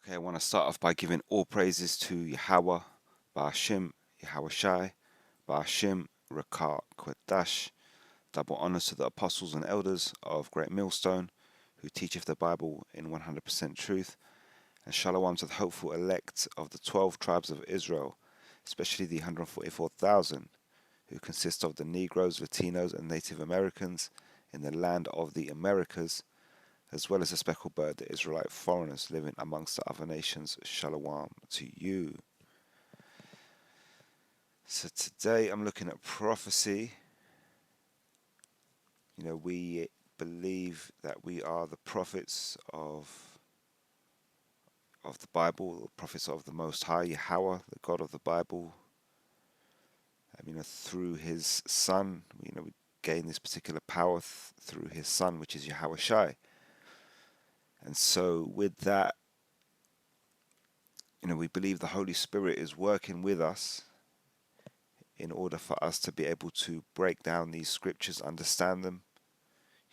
Okay, I want to start off by giving all praises to Yahweh, Ba'ashim, Yahweh Shai, Ba'ashim, Rakah, Kwadash. Double honors to the apostles and elders of Great Millstone, who teacheth the Bible in 100% truth, and shalom to the hopeful elect of the 12 tribes of Israel, especially the 144,000, who consist of the Negroes, Latinos, and Native Americans in the land of the Americas, as well as the speckled bird, the Israelite foreigners living amongst the other nations. Shalom to you. So today I'm looking at prophecy. We believe that we are the prophets of the Bible, the prophets of the Most High, Yahweh, the God of the Bible. Through His Son, we gain this particular power through His Son, which is Yahweh Shai. And so with that, we believe the Holy Spirit is working with us in order for us to be able to break down these scriptures, understand them.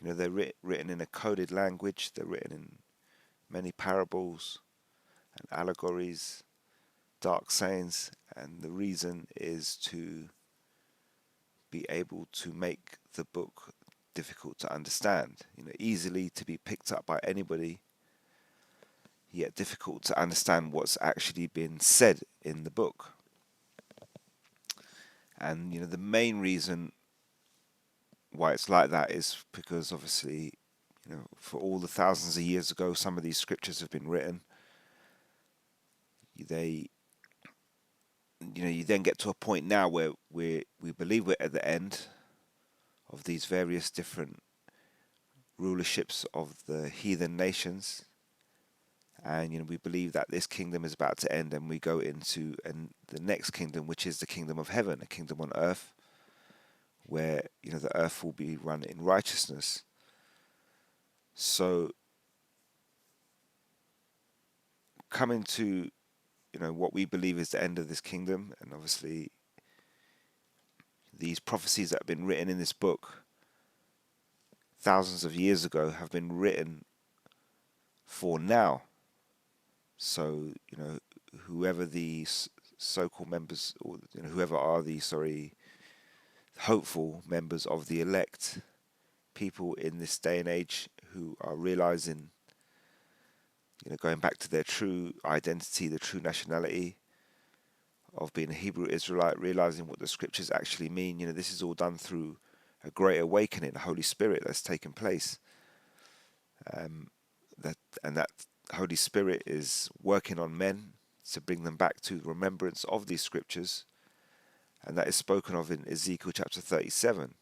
They're written in a coded language. They're written in many parables and allegories, dark sayings, and the reason is to be able to make the book difficult to understand, easily to be picked up by anybody, yet difficult to understand what's actually been said in the book. And the main reason why it's like that is because obviously, for all the thousands of years ago, some of these scriptures have been written. You then get to a point now where we believe we're at the end of these various different rulerships of the heathen nations, and we believe that this kingdom is about to end, and we go into the next kingdom, which is the kingdom of heaven, a kingdom on earth, where the earth will be run in righteousness. So coming to what we believe is the end of this kingdom, and obviously these prophecies that have been written in this book thousands of years ago have been written for now. So whoever the so-called members, or whoever are the hopeful members of the elect, people in this day and age who are realizing, going back to their true identity, their true nationality of being a Hebrew Israelite, realizing what the scriptures actually mean. This is all done through a great awakening, the Holy Spirit that's taken place. That Holy Spirit is working on men to bring them back to the remembrance of these scriptures, and that is spoken of in Ezekiel chapter 37.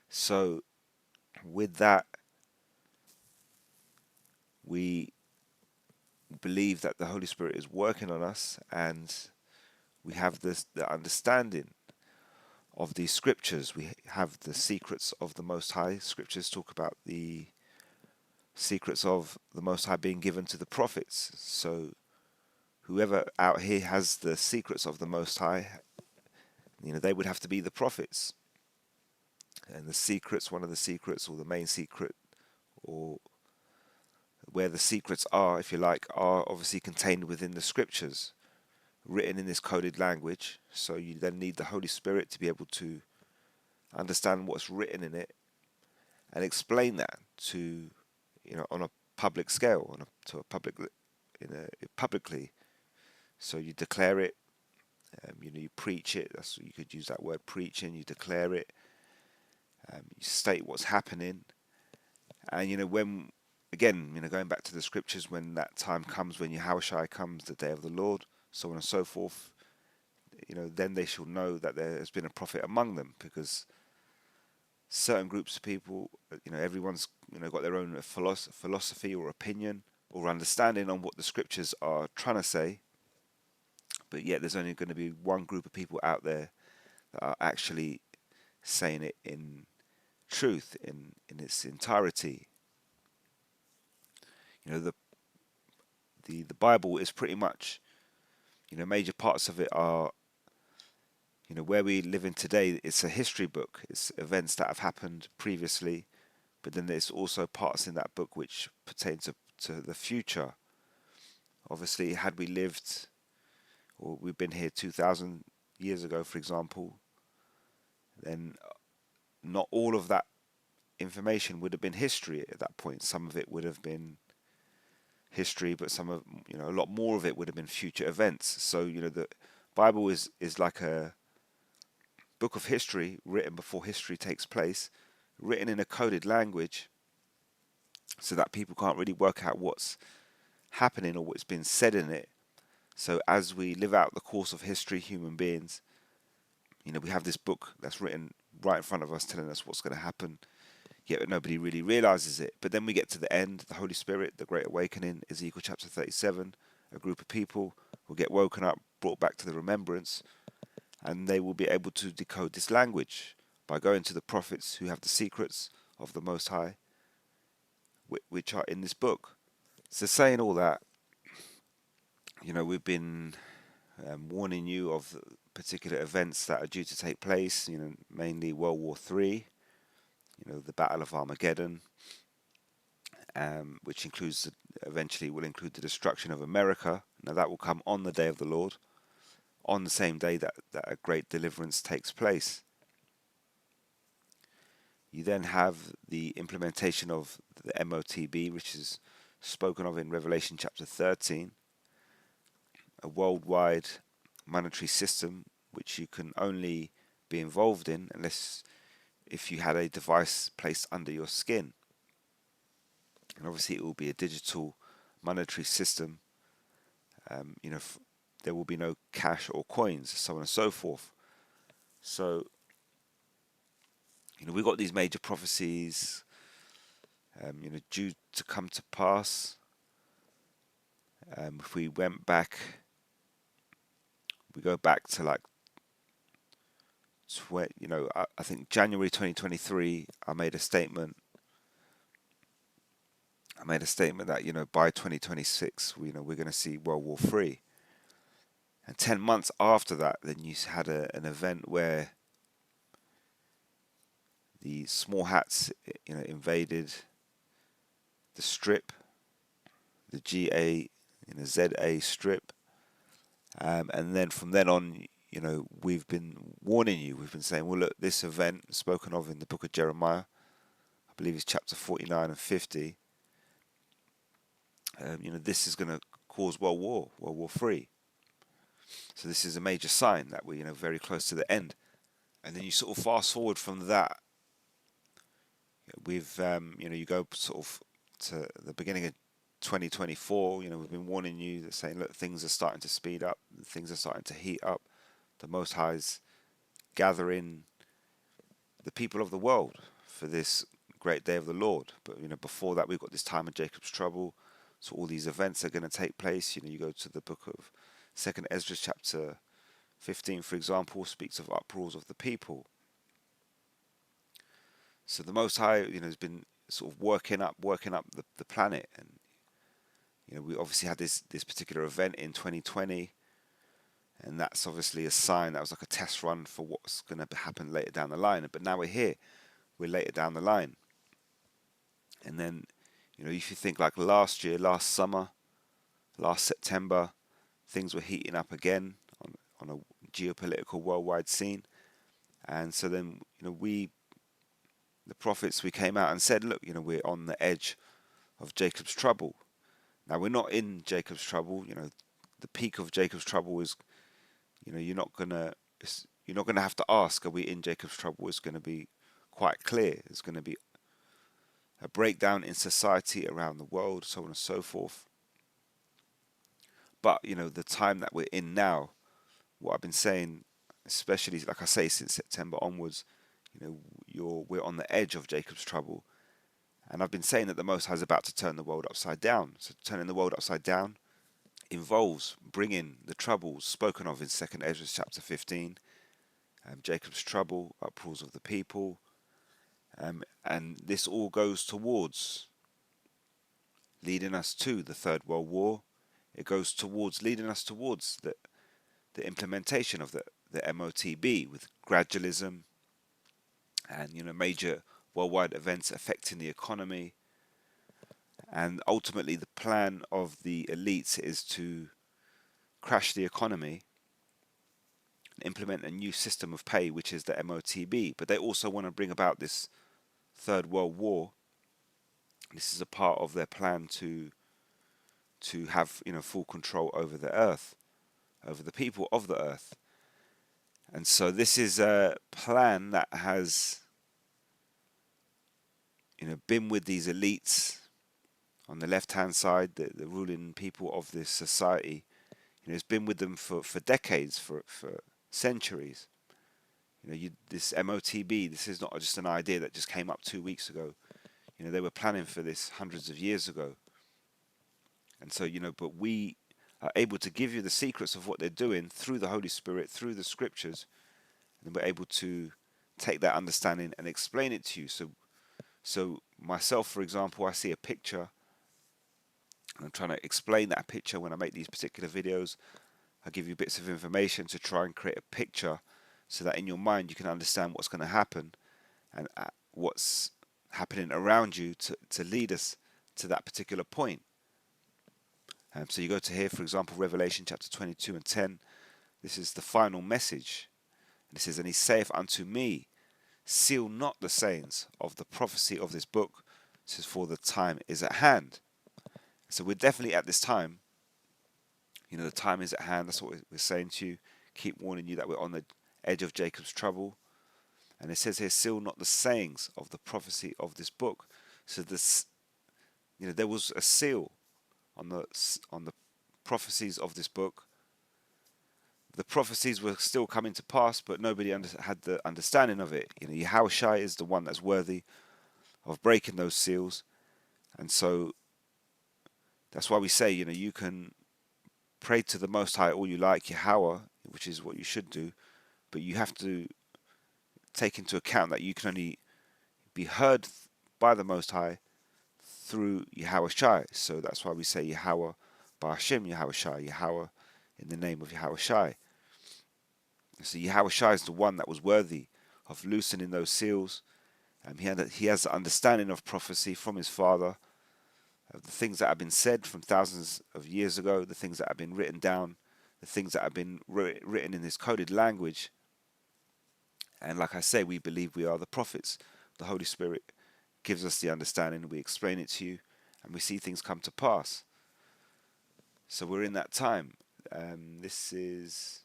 So with that, we believe that the Holy Spirit is working on us, and we have the understanding of these scriptures. We have the secrets of the Most High. Scriptures talk about the secrets of the Most High being given to the prophets. So whoever out here has the secrets of the Most High, they would have to be the prophets. And the secrets, one of the secrets, or the main secret, or where the secrets are, if you like, are obviously contained within the scriptures, written in this coded language. So you then need the Holy Spirit to be able to understand what's written in it and explain that to, on a public scale, publicly. So you declare it, you preach it. You could use that word, preaching. You declare it, you state what's happening, and when, again, going back to the scriptures, when that time comes, when Yahushua comes, the day of the Lord, so on and so forth, then they shall know that there has been a prophet among them, because certain groups of people, everyone's got their own philosophy or opinion or understanding on what the scriptures are trying to say, but yet there's only going to be one group of people out there that are actually saying it in truth, in its entirety. The Bible is pretty much, major parts of it are, where we live in today. It's a history book. It's events that have happened previously, but then there's also parts in that book which pertain to to the future. Obviously, had we lived, or we've been here 2,000 years ago, for example, then not all of that information would have been history at that point. Some of it would have been history, but some of, a lot more of it would have been future events. So, the Bible is like a book of history written before history takes place, written in a coded language so that people can't really work out what's happening or what's been said in it. So as we live out the course of history, human beings, we have this book that's written right in front of us telling us what's going to happen, yet nobody really realizes it. But then we get to the end, the Holy Spirit, the Great Awakening, Ezekiel chapter 37, a group of people will get woken up, brought back to the remembrance, and they will be able to decode this language by going to the prophets who have the secrets of the Most High, which are in this book. So saying all that, we've been warning you of particular events that are due to take place, mainly World War III, the Battle of Armageddon, which eventually will include the destruction of America. Now that will come on the day of the Lord, on the same day that a great deliverance takes place. You then have the implementation of the MOTB, which is spoken of in Revelation chapter 13, a worldwide monetary system which you can only be involved in if you had a device placed under your skin. And obviously it will be a digital monetary system. There will be no cash or coins, so on and so forth. So, we've got these major prophecies, due to come to pass. If we went back, we go back to I think January 2023, I made a statement that, by 2026, we're going to see World War III. And 10 months after that, then you had an event where the small hats, invaded the strip, the GA, ZA strip. And then from then on, we've been warning you. We've been saying, well, look, this event spoken of in the book of Jeremiah, I believe it's chapter 49 and 50. This is going to cause World War III. So this is a major sign that we're, very close to the end. And then you sort of fast forward from that. We've, you go sort of to the beginning of 2024. We've been warning you, saying, look, things are starting to speed up. Things are starting to heat up. The Most High's gathering the people of the world for this great day of the Lord. But, before that, we've got this time of Jacob's trouble. So all these events are going to take place. You go to the book of 2nd Ezra chapter 15, for example, speaks of uproars of the people. So the Most High, has been sort of working up the planet. And, we obviously had this particular event in 2020. And that's obviously a sign. That was like a test run for what's going to happen later down the line. But now we're here. We're later down the line. And then, if you think like last year, last summer, last September, things were heating up again on a geopolitical worldwide scene. And so then, the prophets, we came out and said, look, we're on the edge of Jacob's trouble. Now, we're not in Jacob's trouble. The peak of Jacob's trouble is, you're not gonna have to ask, are we in Jacob's trouble? It's going to be quite clear. It's going to be a breakdown in society around the world, so on and so forth. But, the time that we're in now, what I've been saying, especially, like I say, since September onwards, we're on the edge of Jacob's trouble. And I've been saying that the Most High is about to turn the world upside down. So turning the world upside down involves bringing the troubles spoken of in 2nd Ezra chapter 15, Jacob's trouble, uproars of the people, and this all goes towards leading us to the Third World War. It goes towards leading us towards the implementation of the MOTB with gradualism and major worldwide events affecting the economy And ultimately, the plan of the elites is to crash the economy and implement a new system of pay, which is the MOTB. But they also want to bring about this Third World War. This is a part of their plan to have, full control over the earth, over the people of the earth. And so this is a plan that has, been with these elites on the left-hand side, the ruling people of this society. It's been with them for decades, for centuries. This MOTB, this is not just an idea that just came up 2 weeks ago. They were planning for this hundreds of years ago. And so, but we are able to give you the secrets of what they're doing through the Holy Spirit, through the scriptures, and we're able to take that understanding and explain it to you. So myself, for example, I see a picture, and I'm trying to explain that picture when I make these particular videos. I give you bits of information to try and create a picture so that in your mind you can understand what's going to happen and what's happening around you to lead us to that particular point. So you go to here, for example, Revelation chapter 22 and 10. This is the final message. And it says, "And he saith unto me, seal not the sayings of the prophecy of this book." It says, "For the time is at hand." So we're definitely at this time. The time is at hand. That's what we're saying to you. Keep warning you that we're on the edge of Jacob's trouble. And it says here, "Seal not the sayings of the prophecy of this book." So this, there was a seal on the prophecies of this book. The prophecies were still coming to pass, but nobody had the understanding of it. Yahushua is the one that's worthy of breaking those seals. And so that's why we say, you can pray to the Most High all you like, Yahweh, which is what you should do, but you have to take into account that you can only be heard by the Most High through Yahushua. So that's why we say Yahweh Ba'ashem Yahushua, Yahweh in the name of Yahushua. So Yahushua is the one that was worthy of loosening those seals. He has the understanding of prophecy from his Father, of the things that have been said from thousands of years ago, the things that have been written down, the things that have been written in this coded language. And like I say, we believe we are the prophets. The Holy Spirit gives us the understanding, we explain it to you, and we see things come to pass. So we're in that time. This is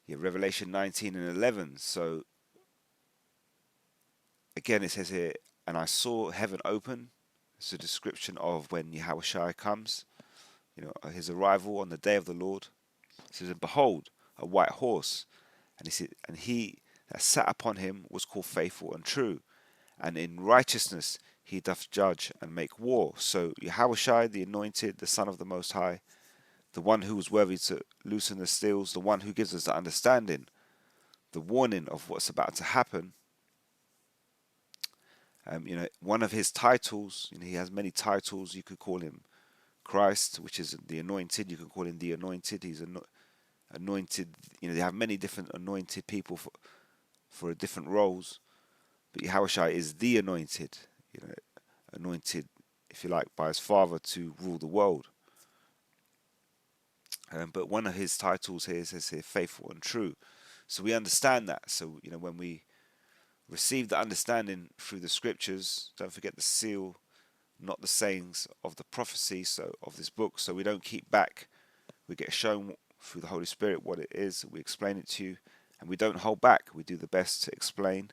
Revelation 19 and 11. So again, it says here, "And I saw heaven open." It's a description of when Yahushua comes, his arrival on the day of the Lord. It says, "And behold, a white horse, and he that sat upon him was called Faithful and True, and in righteousness he doth judge and make war." So Yahushua, the anointed, the Son of the Most High, the one who was worthy to loosen the seals, the one who gives us the understanding, the warning of what's about to happen. One of his titles, he has many titles. You could call him Christ, which is the anointed. You can call him the anointed. He's anointed. They have many different anointed people for different roles. But Yahushua is the anointed, anointed, if you like, by his Father to rule the world. But one of his titles here says here, Faithful and True. So we understand that. So, when we receive the understanding through the scriptures, don't forget the seal, not the sayings of the prophecy, so of this book. So we don't keep back. We get shown through the Holy Spirit what it is. We explain it to you, and we don't hold back. We do the best to explain,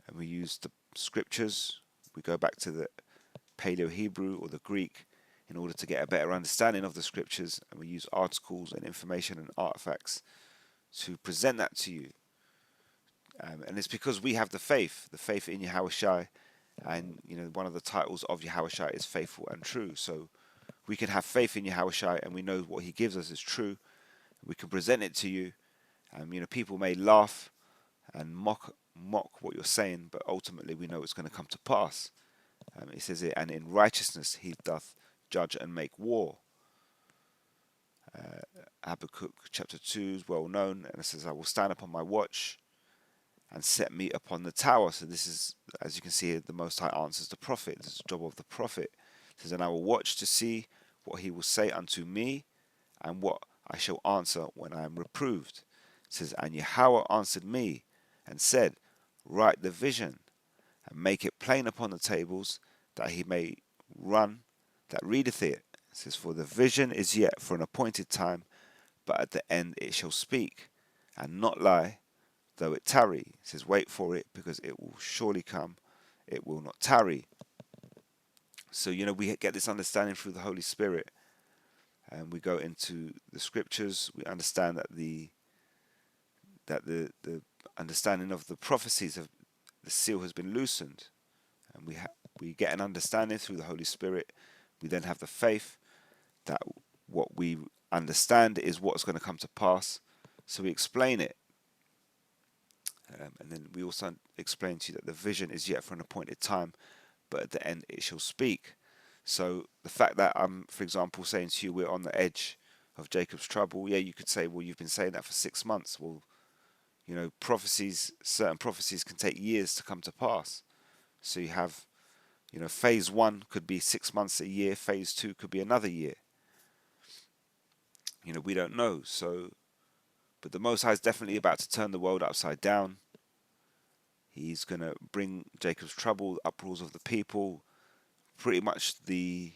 and we use the scriptures. We go back to the Paleo-Hebrew or the Greek in order to get a better understanding of the scriptures, and we use articles and information and artifacts to present that to you. And it's because we have the faith in Yahushua, and one of the titles of Yahushua is Faithful and True. So we can have faith in Yahushua, and we know what He gives us is true. We can present it to you. People may laugh and mock what you're saying, but ultimately we know it's going to come to pass. It says it, "And in righteousness He doth judge and make war." Habakkuk chapter 2 is well known, and it says, "I will stand upon my watch and set me upon the tower. So this is, as you can see, the Most High answers the prophet. This is the job of the prophet. It says, and I will watch to see what he will say unto me, and what I shall answer when I am reproved. It says, and Yahweh answered me and said, write the vision and make it plain upon the tables, that he may run that readeth it. It says, for the vision is yet for an appointed time, but at the end it shall speak, and not lie, though it tarry. It says, wait for it, because it will surely come, it will not tarry. So, we get this understanding through the Holy Spirit, and we go into the scriptures. We understand that the understanding of the prophecies of the seal has been loosened, and we get an understanding through the Holy Spirit. We then have the faith that what we understand is what's going to come to pass, so we explain it. And then we also explain to you that the vision is yet for an appointed time, but at the end it shall speak. So the fact that I'm, for example, saying to you we're on the edge of Jacob's trouble, yeah, you could say, well, you've been saying that for 6 months. Well, certain prophecies can take years to come to pass. So you have, phase 1 could be 6 months, a year. Phase 2 could be another year. We don't know. So, but the Most High is definitely about to turn the world upside down. He's going to bring Jacob's trouble, the uproars of the people, pretty much the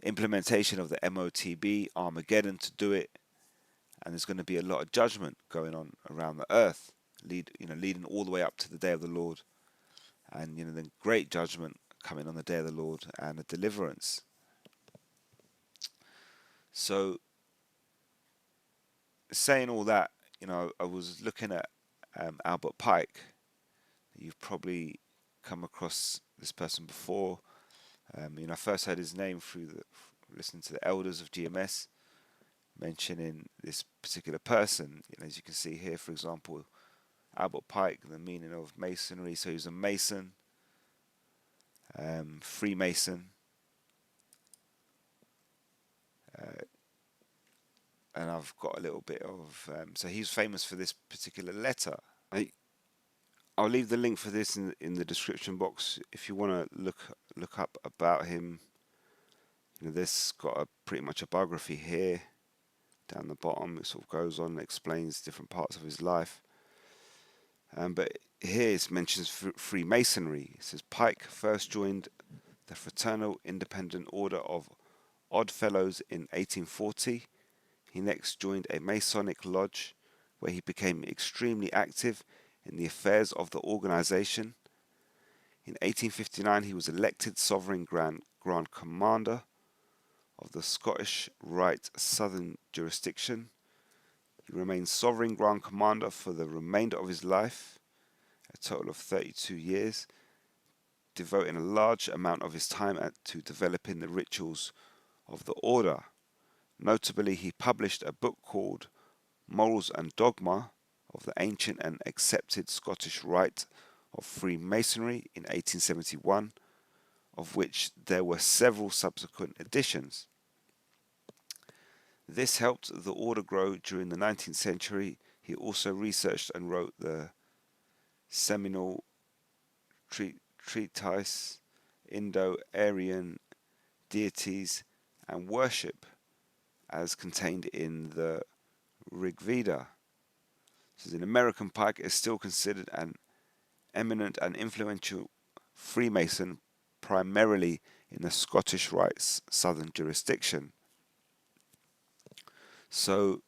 implementation of the MOTB, Armageddon, to do it. And there's going to be a lot of judgment going on around the earth, leading all the way up to the day of the Lord. And, then great judgment coming on the day of the Lord, and a deliverance. So, saying all that, I was looking at Albert Pike. You've probably come across this person before. I first heard his name through listening to the elders of GMS mentioning this particular person. As you can see here, for example, Albert Pike, the meaning of masonry. So he was a Mason, Freemason, and I've got a little bit of. So he's famous for this particular letter. I'll leave the link for this in the description box if you want to look up about him. This got pretty much a biography here down the bottom. It sort of goes on and explains different parts of his life. But here it mentions Freemasonry. It says Pike first joined the Fraternal Independent Order of Odd Fellows in 1840. He next joined a Masonic lodge, where he became extremely active in the affairs of the organization. In 1859, he was elected Sovereign Grand Commander of the Scottish Rite Southern Jurisdiction. He remained Sovereign Grand Commander for the remainder of his life, a total of 32 years, devoting a large amount of his time to developing the rituals of the order. Notably, he published a book called Morals and Dogma of the Ancient and Accepted Scottish Rite of Freemasonry in 1871, of which there were several subsequent editions. This helped the order grow during the 19th century. He also researched and wrote the seminal treatise Indo-Aryan Deities and Worship, as contained in the Rig Veda. So an American Pike is still considered an eminent and influential Freemason, primarily in the Scottish Rite's southern jurisdiction. So,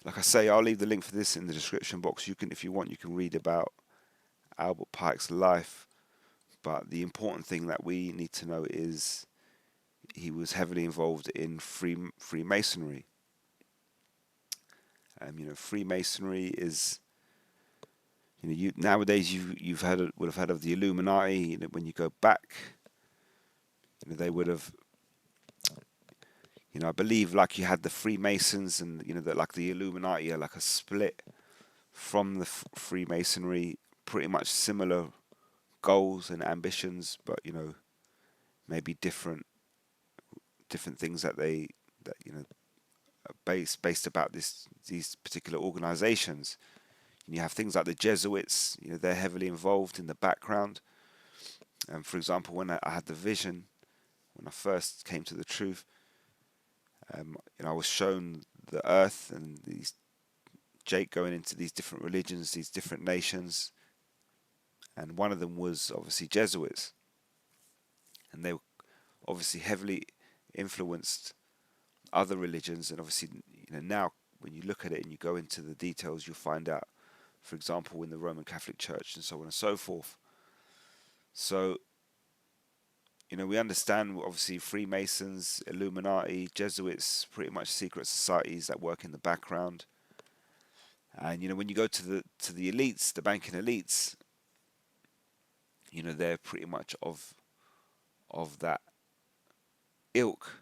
like I say, I'll leave the link for this in the description box. You can, if you want, you can read about Albert Pike's life. But the important thing that we need to know is he was heavily involved in Freemasonry. Freemasonry is, nowadays you've would have heard of the Illuminati. When you go back, they would have, I believe, like you had the Freemasons, and that like the Illuminati are like a split from the Freemasonry, pretty much similar goals and ambitions, but maybe different things that are based about these particular organizations. And you have things like the Jesuits, they're heavily involved in the background. And for example, when I had the vision, when I first came to the truth, I was shown the earth and these Jake going into these different religions, these different nations, and one of them was obviously Jesuits, and they obviously heavily influenced other religions. And obviously, now when you look at it and you go into the details, you'll find out, for example, in the Roman Catholic Church and so on and so forth. So, we understand obviously Freemasons, Illuminati, Jesuits, pretty much secret societies that work in the background. And when you go to the elites, the banking elites, they're pretty much of that ilk.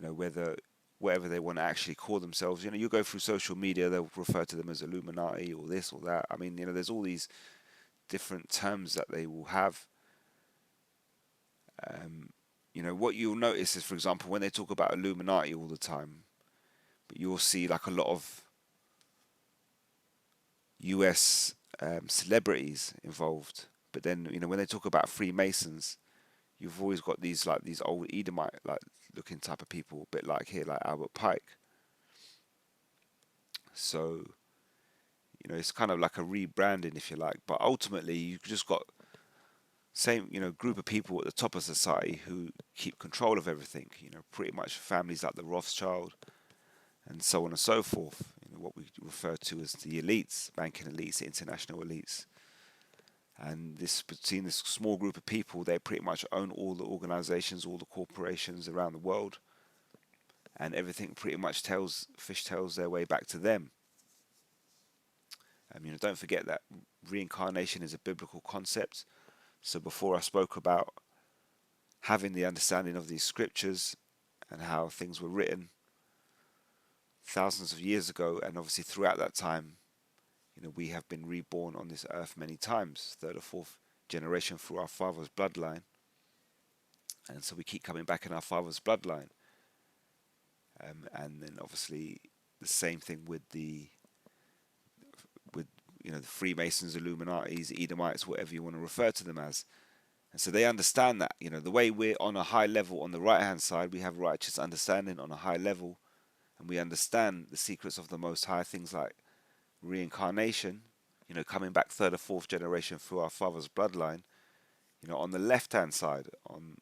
Whether whatever they want to actually call themselves. You go through social media, they'll refer to them as Illuminati or this or that. I mean, there's all these different terms that they will have. What you'll notice is, for example, when they talk about Illuminati all the time, but you'll see like a lot of US celebrities involved. But then, when they talk about Freemasons, you've always got these old Edomite like looking type of people, a bit like here, like Albert Pike. So, it's kind of like a rebranding, if you like. But ultimately, you've just got same, group of people at the top of society who keep control of everything. Pretty much families like the Rothschild and so on and so forth. What we refer to as the elites, banking elites, international elites. And between this small group of people, they pretty much own all the organizations, all the corporations around the world, and everything pretty much fishtails their way back to them. Don't forget that reincarnation is a biblical concept. So before I spoke about having the understanding of these scriptures and how things were written thousands of years ago, and obviously throughout that time, we have been reborn on this earth many times, third or fourth generation through our father's bloodline. And so we keep coming back in our father's bloodline. And then obviously the same thing with the Freemasons, Illuminatis, Edomites, whatever you want to refer to them as. And so they understand that, the way we're on a high level on the right hand side, we have righteous understanding on a high level, and we understand the secrets of the Most High, things like reincarnation, coming back third or fourth generation through our father's bloodline. On the left hand side, on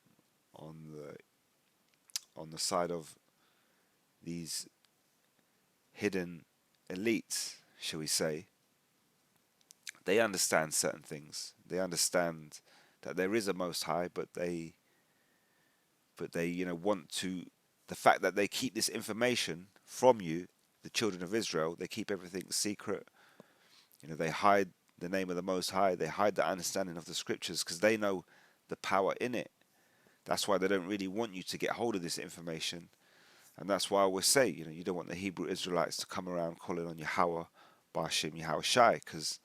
the side of these hidden elites, shall we say, they understand certain things. They understand that there is a Most High, but they want to. The fact that they keep this information from you, the children of Israel, they keep everything secret. They hide the name of the Most High. They hide the understanding of the scriptures because they know the power in it. That's why they don't really want you to get hold of this information. And that's why I always say, you don't want the Hebrew Israelites to come around calling on Yahweh, Bashim, Yahweh Shai, because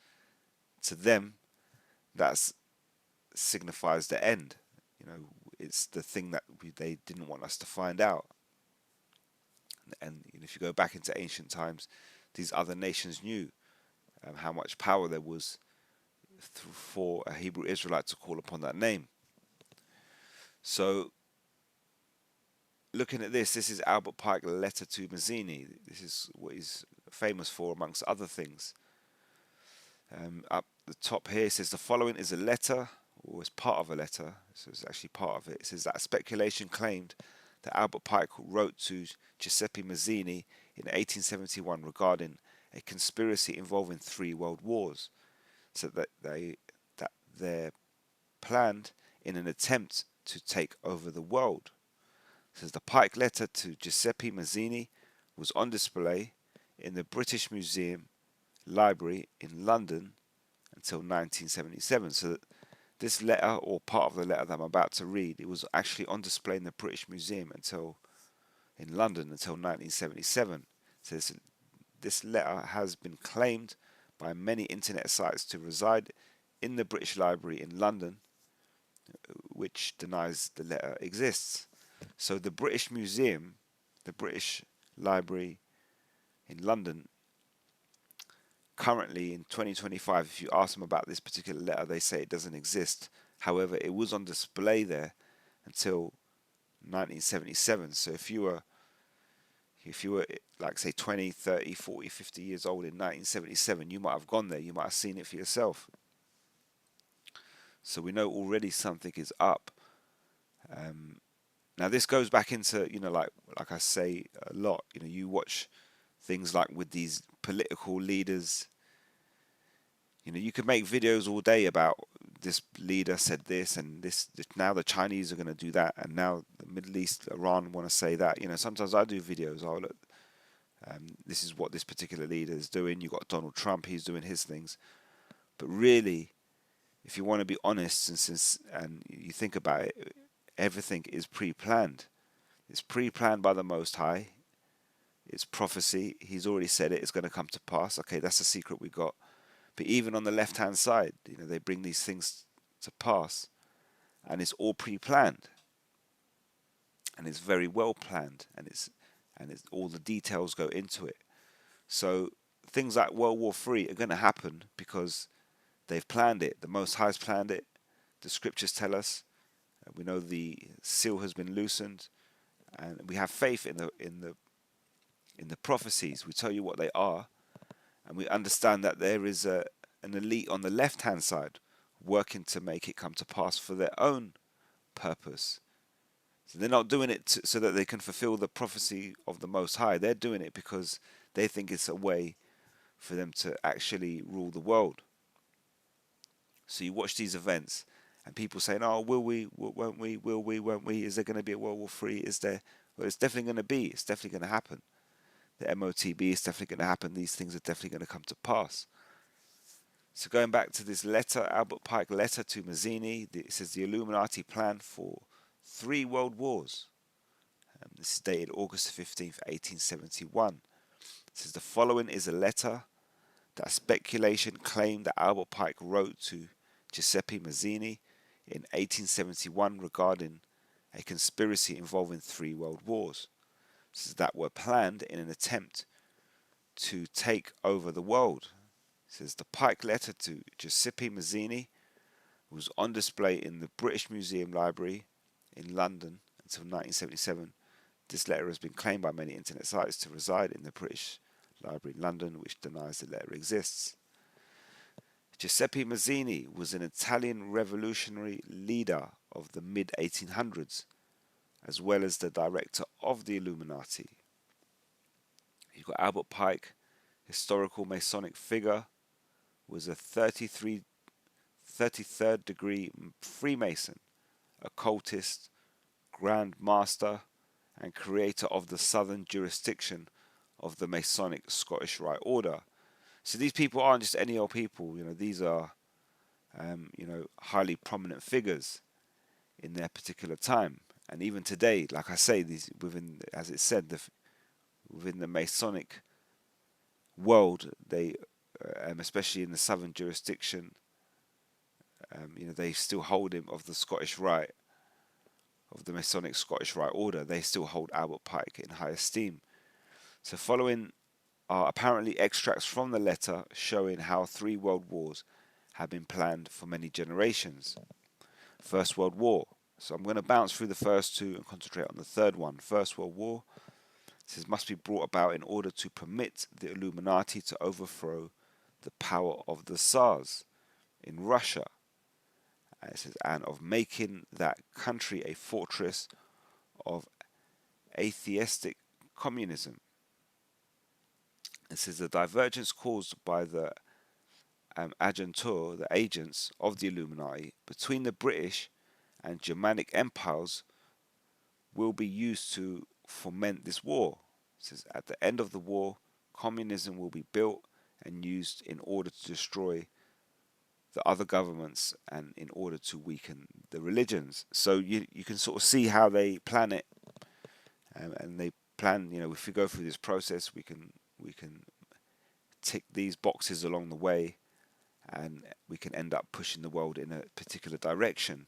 to them, that signifies the end. It's the thing that they didn't want us to find out. And if you go back into ancient times, these other nations knew how much power there was for a Hebrew Israelite to call upon that name. So, looking at this is Albert Pike letter to Mazzini. This is what he's famous for, amongst other things. Up the top here it says the following is a letter, or is part of a letter, so it's actually part of it. It says that speculation claimed that Albert Pike wrote to Giuseppe Mazzini in 1871 regarding a conspiracy involving 3 world wars, so that they're planned in an attempt to take over the world. It says the Pike letter to Giuseppe Mazzini was on display in the British Museum Library in London until 1977. So this letter, or part of the letter that I'm about to read, it was actually on display in the British Museum in London until 1977. So this letter has been claimed by many internet sites to reside in the British Library in London, which denies the letter exists. So the British Museum, the British Library in London, currently in 2025, if you ask them about this particular letter, they say it doesn't exist. However, it was on display there until 1977. So if you were like say 20, 30, 40, 50 years old in 1977, you might have gone there, you might have seen it for yourself. So we know already something is up. Um, Now this goes back into, like I say a lot, you watch things like with these political leaders. You could make videos all day about this leader said this and this now the Chinese are going to do that, and now the Middle East, Iran want to say that. Sometimes I do videos. Oh look, this is what this particular leader is doing. You got Donald Trump, he's doing his things. But really, if you want to be honest and you think about it, everything is pre-planned. It's pre-planned by the Most High. It's prophecy. He's already said it. It's going to come to pass. Okay, that's the secret we got. But even on the left-hand side, they bring these things to pass, and it's all pre-planned, and it's very well planned, and it's all the details go into it. So things like World War III are going to happen because they've planned it. The Most High's planned it. The scriptures tell us. We know the seal has been loosened, and we have faith in the prophecies. We tell you what they are, and we understand that there is an elite on the left-hand side working to make it come to pass for their own purpose. So they're not doing it so that they can fulfill the prophecy of the Most High. They're doing it because they think it's a way for them to actually rule the world. So you watch these events, and people saying, "Oh, will we? Won't we? Will we? Won't we? Is there going to be a World War III? Is there?" Well, it's definitely going to be. It's definitely going to happen. The MOTB is definitely going to happen. These things are definitely going to come to pass. So going back to this letter, Albert Pike letter to Mazzini, it says the Illuminati plan for 3 world wars. This is dated August 15th, 1871. It says the following is a letter that speculation claimed that Albert Pike wrote to Giuseppe Mazzini in 1871 regarding a conspiracy involving 3 world wars. Says that were planned in an attempt to take over the world. It says the Pike letter to Giuseppe Mazzini was on display in the British Museum Library in London until 1977. This letter has been claimed by many internet sites to reside in the British Library in London, which denies the letter exists. Giuseppe Mazzini was an Italian revolutionary leader of the mid-1800s, as well as the director of the Illuminati. You've got Albert Pike, historical Masonic figure, was a 33rd degree Freemason, occultist, Grand Master, and creator of the southern jurisdiction of the Masonic Scottish Rite Order. So these people aren't just any old people. These are, highly prominent figures in their particular time. And even today, like I say, these within, as it said, within the Masonic world, they, especially in the southern jurisdiction, they still hold him of the Scottish Rite, of the Masonic Scottish Rite Order. They still hold Albert Pike in high esteem. So following are apparently extracts from the letter showing how 3 world wars have been planned for many generations. First World War. So I'm going to bounce through the first 2 and concentrate on the third one. First World War says must be brought about in order to permit the Illuminati to overthrow the power of the Tsars in Russia. And it says, and of making that country a fortress of atheistic communism. It says the divergence caused by the agentur, the agents of the Illuminati, between the British and Germanic empires will be used to foment this war. It says at the end of the war, communism will be built and used in order to destroy the other governments and in order to weaken the religions. So you can sort of see how they plan it, and they plan. If we go through this process, we can tick these boxes along the way, and we can end up pushing the world in a particular direction.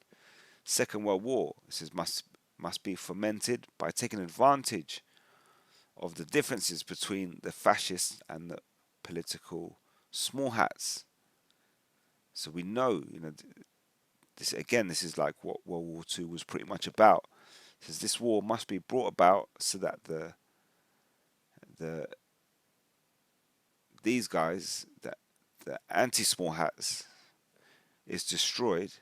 Second World War, it says must be fomented by taking advantage of the differences between the fascists and the political small hats. So we know, this again. This is like what World War II was pretty much about. It says this war must be brought about so that the these guys, that the anti-small hats, is destroyed,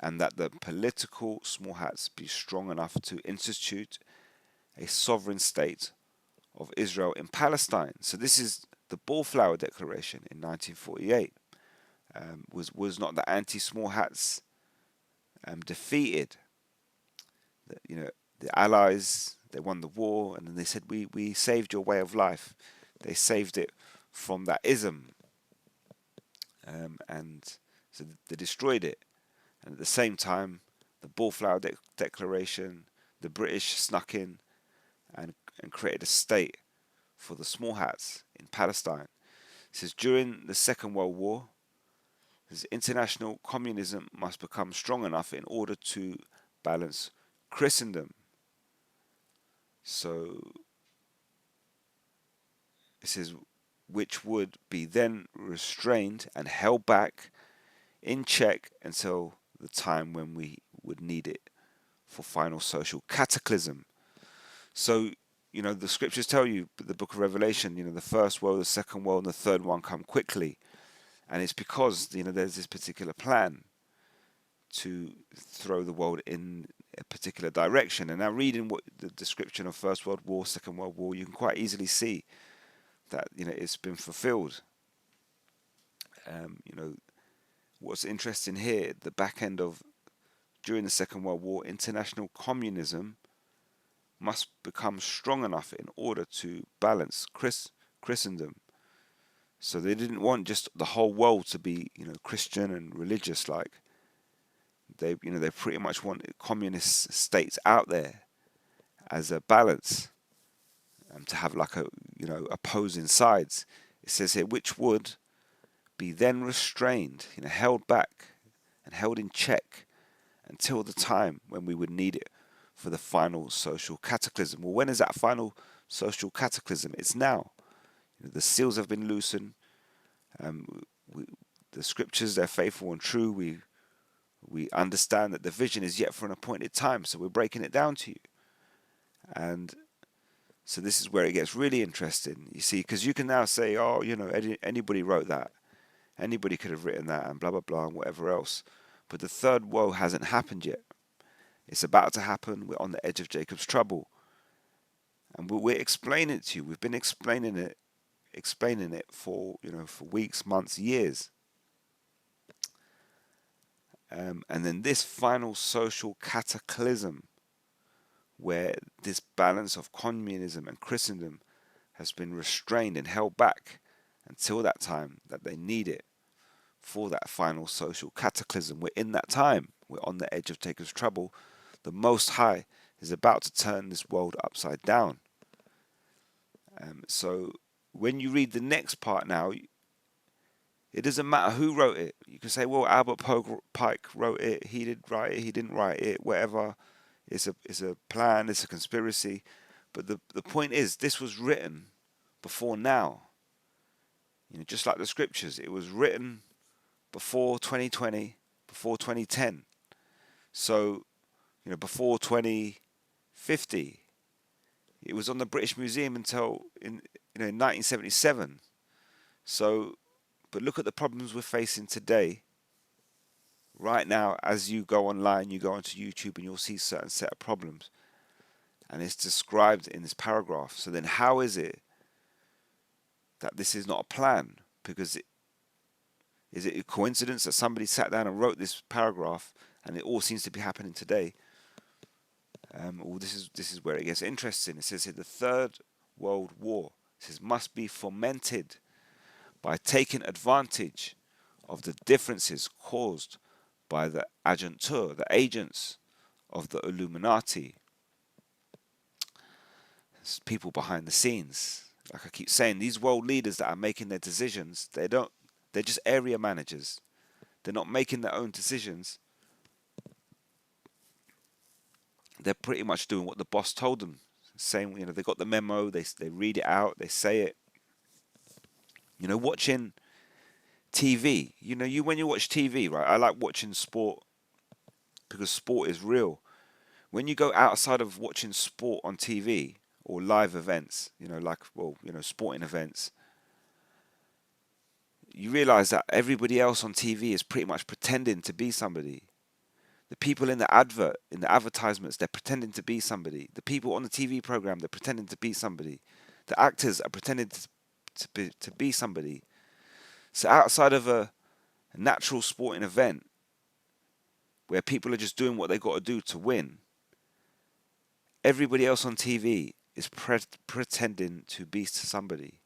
and that the political small hats be strong enough to institute a sovereign state of Israel in Palestine. So this is the Ballflower Declaration in 1948. Was not the anti-small hats defeated? You know, the Allies, they won the war, and then they said, we saved your way of life. They saved it from that ism, and so they destroyed it. And at the same time, the Ballflower Declaration, the British snuck in and created a state for the small hats in Palestine. It says during the Second World War, international communism must become strong enough in order to balance Christendom. So it says, which would be then restrained and held back in check until the time when we would need it for final social cataclysm. So, the scriptures tell you, the book of Revelation, the first world, the second world, and the third one come quickly. And it's because, there's this particular plan to throw the world in a particular direction. And now reading what the description of First World War, Second World War, you can quite easily see that, it's been fulfilled. What's interesting here, the back end of, during the Second World War, international communism must become strong enough in order to balance Christendom. So they didn't want just the whole world to be, Christian and religious. Like they pretty much wanted communist states out there as a balance, to have like opposing sides. It says here, which would be then restrained, held back and held in check until the time when we would need it for the final social cataclysm. Well, when is that final social cataclysm? It's now. The seals have been loosened. The scriptures, they're faithful and true. We understand that the vision is yet for an appointed time, so we're breaking it down to you. And so this is where it gets really interesting, you see, because you can now say, oh, anybody wrote that. Anybody could have written that and blah, blah, blah, and whatever else. But the third woe hasn't happened yet. It's about to happen. We're on the edge of Jacob's trouble. And we're explaining it to you. We've been explaining it for, for weeks, months, years. And then this final social cataclysm, where this balance of communism and Christendom has been restrained and held back until that time that they need it for that final social cataclysm. We're in that time. We're on the edge of Jacob's trouble. The Most High is about to turn this world upside down. So when you read the next part now, it doesn't matter who wrote it. You can say, well, Albert Pike wrote it. He did write it. He didn't write it. Whatever. It's a plan. It's a conspiracy. But the point is, this was written before now. Just like the scriptures, it was written before 2020, before 2010. So, before 2050. It was on the British Museum until in 1977. So, but look at the problems we're facing today. Right now, as you go online, you go onto YouTube and you'll see a certain set of problems. And it's described in this paragraph. So then how is it that this is not a plan? Because is it a coincidence that somebody sat down and wrote this paragraph and it all seems to be happening today? Well, this is where it gets interesting. It says here the Third World War, it says, must be fomented by taking advantage of the differences caused by the agentur, the agents of the Illuminati. It's people behind the scenes. Like I keep saying, these world leaders that are making their decisions, they're just area managers. They're not making their own decisions. They're pretty much doing what the boss told them. Saying, they got the memo, they read it out, they say it. Watching TV. When you watch TV, right? I like watching sport because sport is real. When you go outside of watching sport on TV or live events, sporting events, you realize that everybody else on TV is pretty much pretending to be somebody. The people in the advertisements, they're pretending to be somebody. The people on the TV program, they're pretending to be somebody. The actors are pretending to be somebody. So outside of a natural sporting event where people are just doing what they got to do to win, everybody else on TV is pretending to be somebody.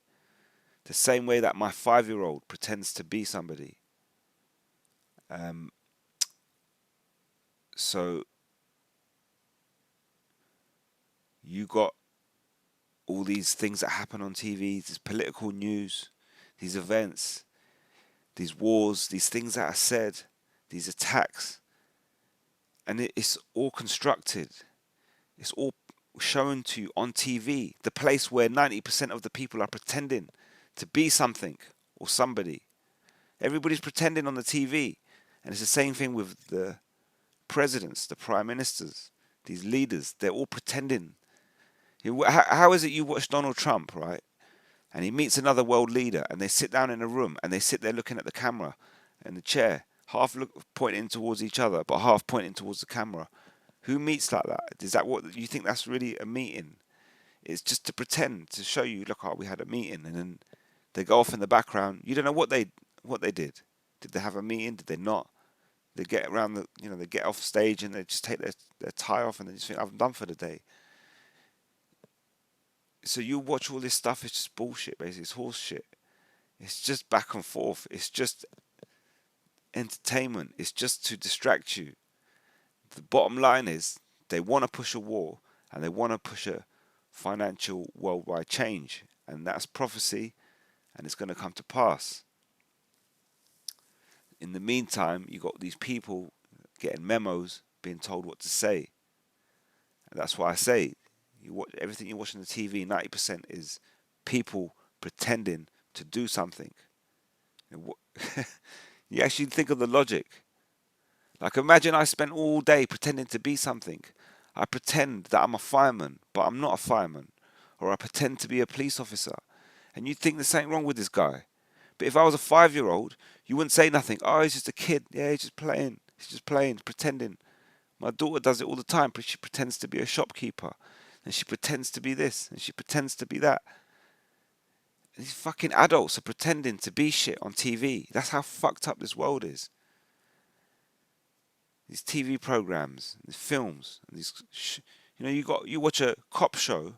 The same way that my 5-year-old pretends to be somebody. Um, so you got all these things that happen on TV, this political news, these events, these wars, these things that are said, these attacks, and it's all constructed. It's all shown to you on TV, the place where 90% of the people are pretending to be something or somebody. Everybody's pretending on the TV, and it's the same thing with the presidents, the prime ministers, these leaders. They're all pretending. How is it you watch Donald Trump, right? And he meets another world leader, and they sit down in a room, and they sit there looking at the camera in the chair, half pointing towards each other, but half pointing towards the camera. Who meets like that? Is that what you think? That's really a meeting? It's just to pretend, to show you, look, we had a meeting, and then they go off in the background. You don't know what they did. Did they have a meeting? Did they not? They get around they get off stage and they just take their tie off and they just think, I'm done for the day. So you watch all this stuff, it's just bullshit, basically. It's horse shit. It's just back and forth. It's just entertainment. It's just to distract you. The bottom line is they want to push a war and they want to push a financial worldwide change. And that's prophecy and it's going to come to pass. In the meantime, you got these people getting memos, being told what to say. And that's why I say, everything you watch on the TV, 90% is people pretending to do something. You actually think of the logic. Like imagine I spent all day pretending to be something. I pretend that I'm a fireman, but I'm not a fireman. Or I pretend to be a police officer. And you'd think there's something wrong with this guy. But if I was a 5-year-old, you wouldn't say nothing. Oh, he's just a kid. Yeah, he's just playing. He's just playing, pretending. My daughter does it all the time. She pretends to be a shopkeeper. And she pretends to be this. And she pretends to be that. And these fucking adults are pretending to be shit on TV. That's how fucked up this world is. These TV programs, these films, these you watch a cop show.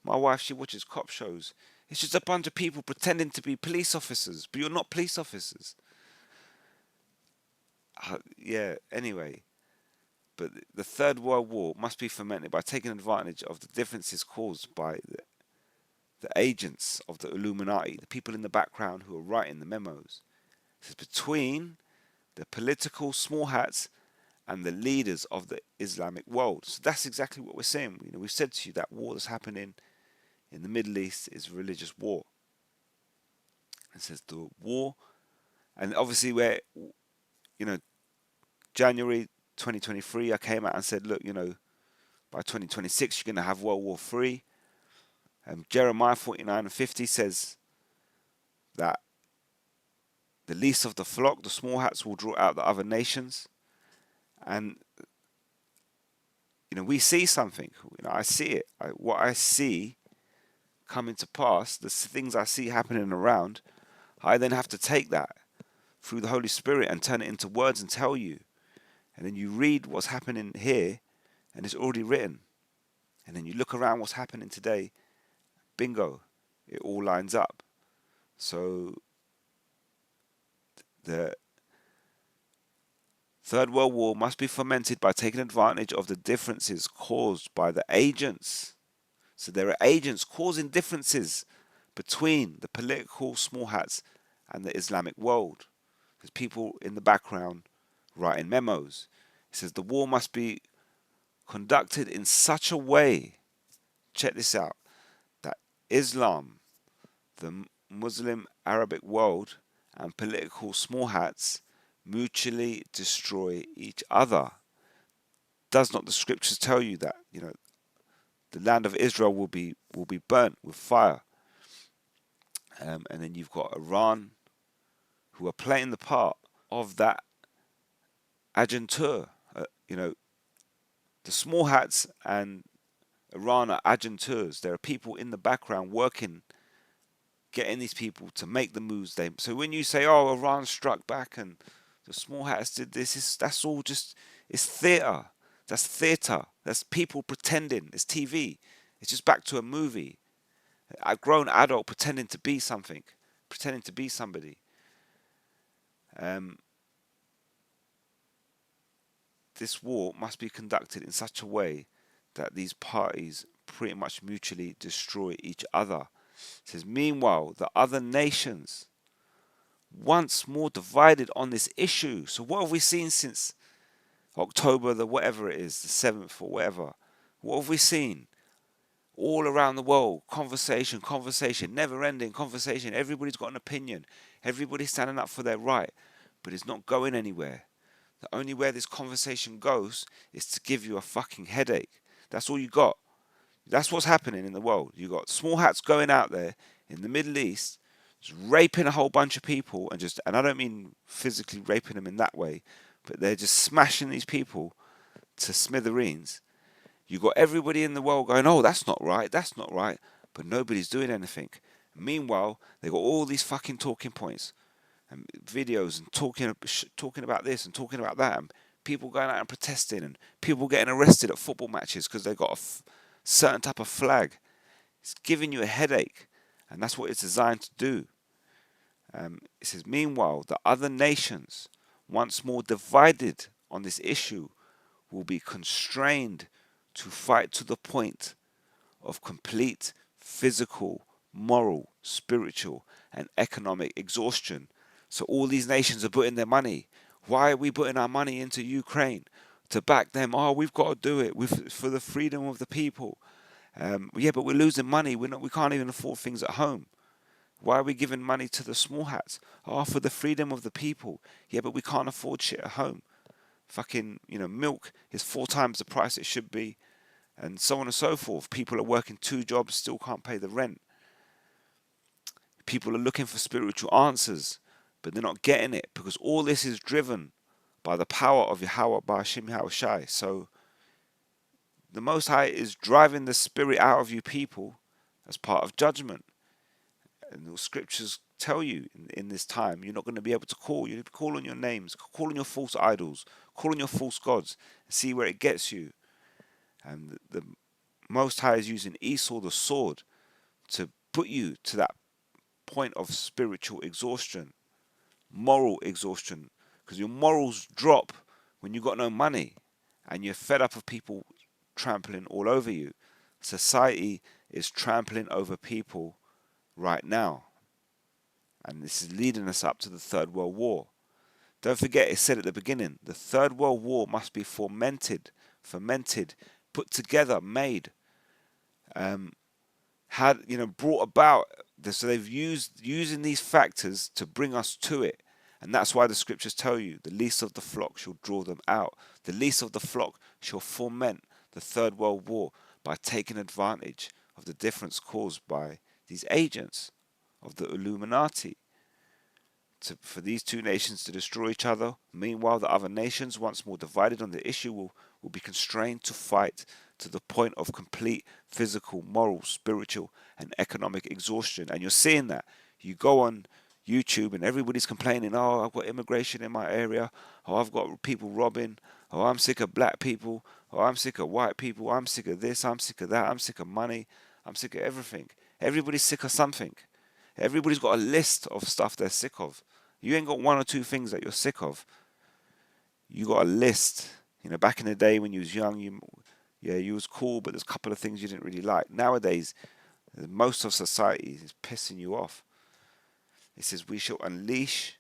My wife, she watches cop shows. It's just a bunch of people pretending to be police officers, but you're not police officers. Yeah, anyway. But the Third World War must be fomented by taking advantage of the differences caused by the agents of the Illuminati, the people in the background who are writing the memos. It's between the political small hats and the leaders of the Islamic world. So that's exactly what we're saying. We've said to you that war that's happening in the Middle East is a religious war. It says the war, and obviously January 2023, I came out and said, look, by 2026 you're going to have World War III. Jeremiah 49:50 says that the least of the flock, the small hats, will draw out the other nations. And we see something. I see it. What I see coming to pass, the things I see happening around, I then have to take that through the Holy Spirit and turn it into words and tell you. And then you read what's happening here, and it's already written. And then you look around what's happening today, bingo, it all lines up. So the Third World War must be fomented by taking advantage of the differences caused by the agents. So there are agents causing differences between the political small hats and the Islamic world. There's people in the background writing memos. It says the war must be conducted in such a way, check this out, that Islam, the Muslim Arabic world, and political small hats mutually destroy each other. Does not the scriptures tell you that, the land of Israel will be burnt with fire? And then you've got Iran, who are playing the part of that agentur. The small hats and Iran are agenteurs. There are people in the background working, getting these people to make the moves. So when you say, "Oh, Iran struck back and the small hats did this," that's all just, it's theater. That's theater. That's people pretending. It's TV. It's just back to a movie. A grown adult pretending to be something, pretending to be somebody. Um, this war must be conducted in such a way that these parties pretty much mutually destroy each other. It says, meanwhile, the other nations, once more divided on this issue. So what have we seen since October, the whatever it is, the 7th or whatever? What have we seen? All around the world, conversation, never ending conversation. Everybody's got an opinion. Everybody's standing up for their right, but it's not going anywhere. The only way this conversation goes is to give you a fucking headache. That's all you got. That's what's happening in the world. You got small hats going out there in the Middle East, just raping a whole bunch of people, and I don't mean physically raping them in that way, but they're just smashing these people to smithereens. You got everybody in the world going, "Oh, that's not right, that's not right," but nobody's doing anything. Meanwhile, they got all these fucking talking points and videos and talking about this and talking about that, and people going out and protesting, and people getting arrested at football matches because they got a certain type of flag. It's giving you a headache, and that's what it's designed to do. It says, meanwhile, the other nations, once more divided on this issue, will be constrained to fight to the point of complete physical, moral, spiritual, and economic exhaustion. So all these nations are putting their money. Why are we putting our money into Ukraine? To back them. Oh, we've got to do it for the freedom of the people. Yeah, but we're losing money. We can't even afford things at home. Why are we giving money to the small hats? Oh, for the freedom of the people. Yeah, but we can't afford shit at home. Fucking, milk is 4 times the price it should be, and so on and so forth. People are working 2 jobs, still can't pay the rent. People are looking for spiritual answers, but they're not getting it, because all this is driven by the power of Yahweh Ba'ashim Yahushai. So the Most High is driving the spirit out of you people as part of judgment. And the scriptures tell you in this time, you're not going to be able to call. You call on your names, call on your false idols, call on your false gods, and see where it gets you. And the Most High is using Esau the sword to put you to that point of spiritual exhaustion, moral exhaustion, because your morals drop when you got no money and you're fed up of people trampling all over you. Society is trampling over people right now, and this is leading us up to the Third World War. Don't forget, it said at the beginning, the Third World War must be fermented, put together, made, brought about. So they've using these factors to bring us to it. And that's why the scriptures tell you, the least of the flock shall draw them out. The least of the flock shall foment the Third World War by taking advantage of the difference caused by these agents of the Illuminati. For these 2 nations to destroy each other. Meanwhile, the other nations, once more divided on the issue, will be constrained to fight to the point of complete physical, moral, spiritual, and economic exhaustion. And you're seeing that. You go on YouTube and everybody's complaining, "Oh, I've got immigration in my area. Oh, I've got people robbing. Oh, I'm sick of black people. Oh, I'm sick of white people. I'm sick of this. I'm sick of that. I'm sick of money. I'm sick of everything." Everybody's sick of something. Everybody's got a list of stuff they're sick of. You ain't got 1 or 2 things that you're sick of. You got a list. Back in the day when you was young, you was cool, but there's a couple of things you didn't really like. Nowadays, most of society is pissing you off. It says, we shall unleash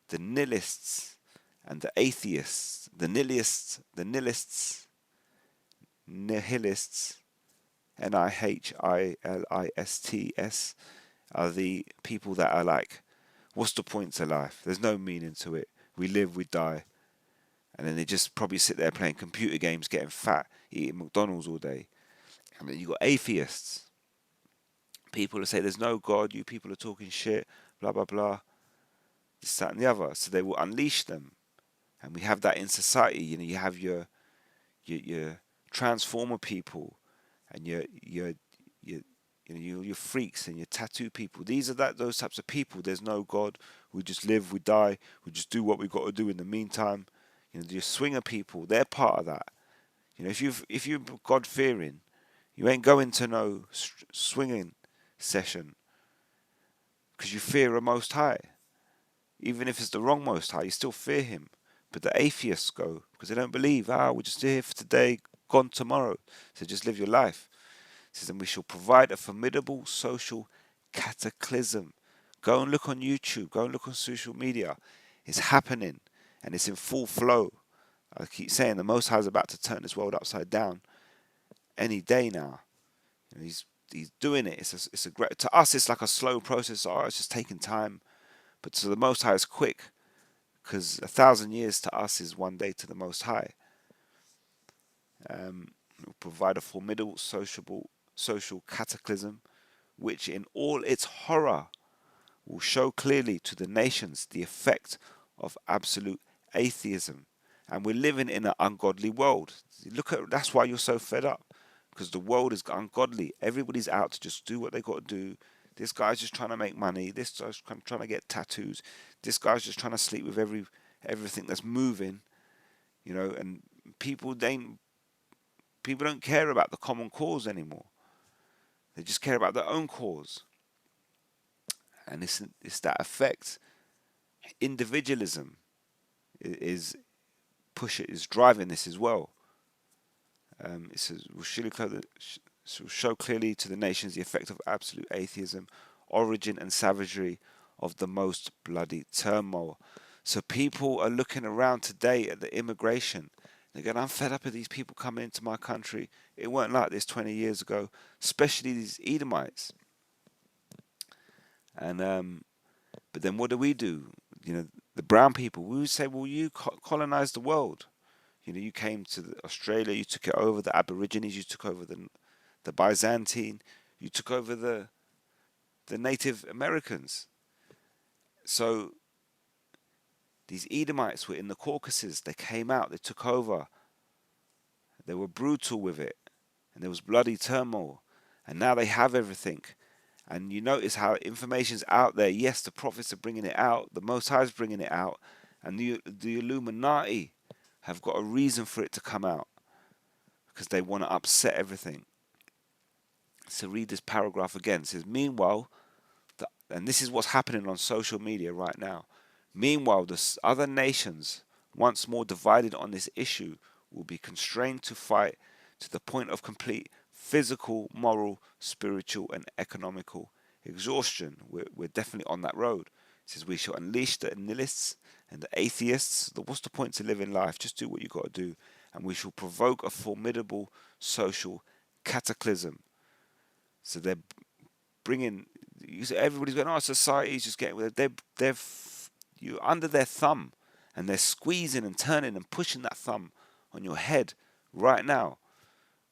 the nihilists and the atheists. The nihilists, Nihilists, are the people that are like, What's the point to life? There's no meaning to it. We live, we die. And then they just probably sit there playing computer games, getting fat, eating McDonald's all day. And then you got atheists. People who say there's no God, you people are talking shit, blah, blah, blah. This, that, and the other. So they will unleash them. And we have that in society. You know, you have your transformer people and your your freaks and your tattoo people. These are those types of people. There's no God. We just live, we die, we just do what we got to do in the meantime. You know, your swinger people, they're part of that. You know, if you're God fearing, you ain't going to no swinging session because you fear a Most High. Even if it's the wrong Most High, you still fear Him. But the atheists go because they don't believe. We're just here for today, gone tomorrow. So just live your life. It says, and we shall provide a formidable social cataclysm. Go and look on YouTube. Go and look on social media. It's happening, and it's in full flow. I keep saying the Most High is about to turn this world upside down any day now. You know, he's doing it. It's a great, to us it's like a slow process. Oh, it's just taking time, but to the Most High it's quick, because 1,000 years to us is one day to the Most High. It will provide a formidable social cataclysm, which in all its horror will show clearly to the nations the effect of absolute atheism. And we're living in an ungodly world. That's why you're so fed up, because the world is ungodly. Everybody's out to just do what they got to do. This guy's just trying to make money. This guy's trying to get tattoos. This guy's just trying to sleep with everything that's moving, you know. And people don't care about the common cause anymore. They just care about their own cause, and it's that effect. Individualism is driving this as well. It says, will show clearly to the nations the effect of absolute atheism, origin and savagery of the most bloody turmoil. So people are looking around today at the immigration. They're going, I'm fed up of these people coming into my country. It weren't like this 20 years ago, especially these Edomites. And but then what do? You know, the brown people. We would say, well, you colonized the world. You know, you came to Australia, you took it over. The Aborigines, you took over the Byzantine, you took over the Native Americans. So these Edomites were in the Caucasus. They came out, they took over. They were brutal with it, and there was bloody turmoil. And now they have everything. And you notice how information's out there. Yes, the prophets are bringing it out. The Most High is bringing it out. And the Illuminati have got a reason for it to come out, because they want to upset everything. So read this paragraph again. It says, meanwhile, and this is what's happening on social media right now. Meanwhile, the other nations, once more divided on this issue, will be constrained to fight to the point of complete physical, moral, spiritual, and economical exhaustion. We're definitely on that road. It says, we shall unleash the nihilists and the atheists. What's the point to live in life? Just do what you got to do. And we shall provoke a formidable social cataclysm. So they're bringing, everybody's going, oh, society's just getting, you're under their thumb, and they're squeezing and turning and pushing that thumb on your head right now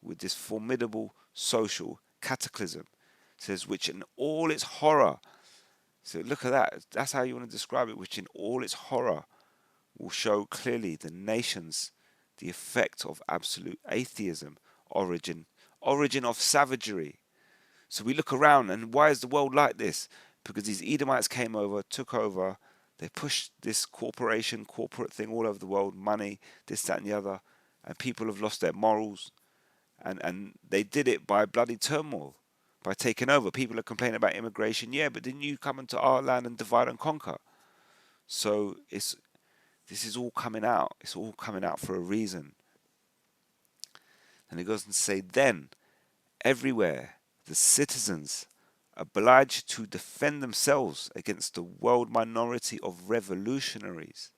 with this formidable social cataclysm. It says, which in all its horror, so look at that, that's how you want to describe it, which in all its horror will show clearly the nations the effect of absolute atheism, origin of savagery. So we look around, and why is the world like this? Because these Edomites came over, took over, they pushed this corporate thing all over the world, money, this, that, and the other, and people have lost their morals, and they did it by bloody turmoil, by taking over. People are complaining about immigration, yeah, but didn't you come into our land and divide and conquer? So this is all coming out. It's all coming out for a reason. And it goes on to say, then, everywhere, the citizens obliged to defend themselves against the world minority of revolutionaries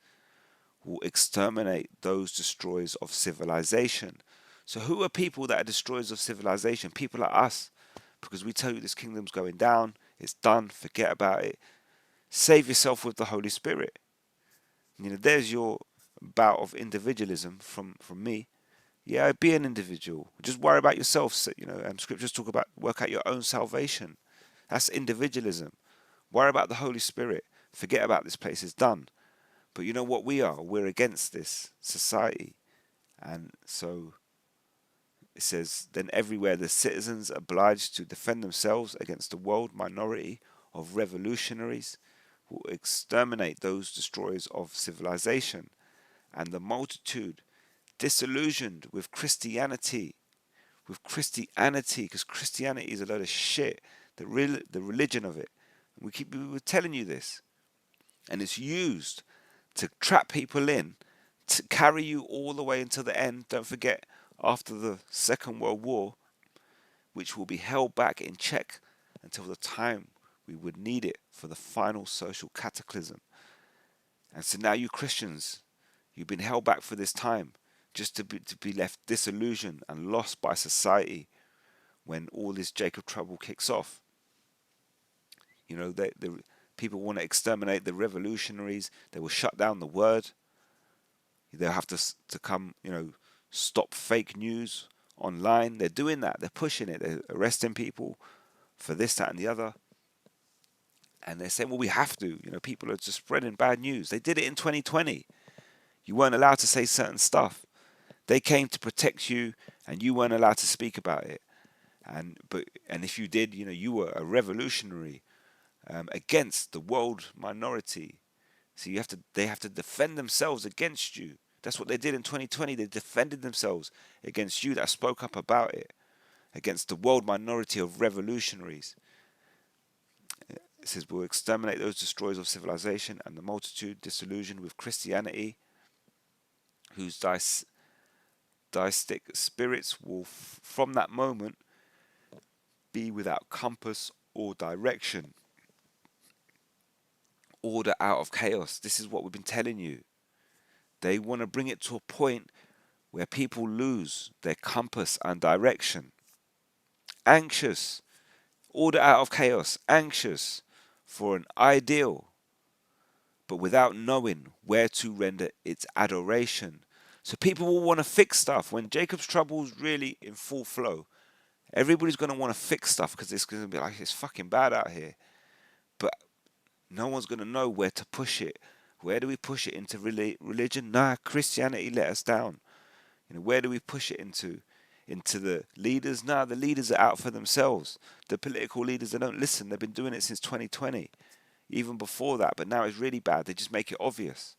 will exterminate those destroyers of civilization. So who are people that are destroyers of civilization? People like us, because we tell you this kingdom's going down, it's done, forget about it. Save yourself with the Holy Spirit. There's your bout of individualism from me. Yeah, be an individual. Just worry about yourself. Scriptures talk about work out your own salvation. That's individualism. Worry about the Holy Spirit. Forget about this place. It's done. But you know what we are? We're against this society. And so it says, then everywhere the citizens obliged to defend themselves against the world minority of revolutionaries who exterminate those destroyers of civilization, and the multitude disillusioned with Christianity, because Christianity is a load of shit, the religion of it. We were telling you this, and it's used to trap people in, to carry you all the way until the end. Don't forget, after the Second World War, which will be held back in check until the time we would need it for the final social cataclysm. And so now you Christians, you've been held back for this time, just to be left disillusioned and lost by society when all this Jacob trouble kicks off. The people want to exterminate the revolutionaries. They will shut down the word. They'll have to come, stop fake news online. They're doing that. They're pushing it. They're arresting people for this, that, and the other. And they're saying, well, we have to. People are just spreading bad news. They did it in 2020. You weren't allowed to say certain stuff. They came to protect you, and you weren't allowed to speak about it. And if you did, you were a revolutionary against the world minority. So they have to defend themselves against you. That's what they did in 2020. They defended themselves against you that spoke up about it, against the world minority of revolutionaries. It says, we'll exterminate those destroyers of civilization and the multitude disillusioned with Christianity, whose deistic spirits will from that moment be without compass or direction. Order out of chaos. This is what we've been telling you. They want to bring it to a point where people lose their compass and direction. Anxious. Order out of chaos. Anxious for an ideal, but without knowing where to render its adoration. So people will want to fix stuff. When Jacob's trouble is really in full flow, everybody's going to want to fix stuff because it's going to be like, it's fucking bad out here. But no one's going to know where to push it. Where do we push it into religion? Nah, Christianity let us down. Where do we push it into? Into the leaders? Nah, the leaders are out for themselves. The political leaders, they don't listen. They've been doing it since 2020. Even before that, but now it's really bad. They just make it obvious.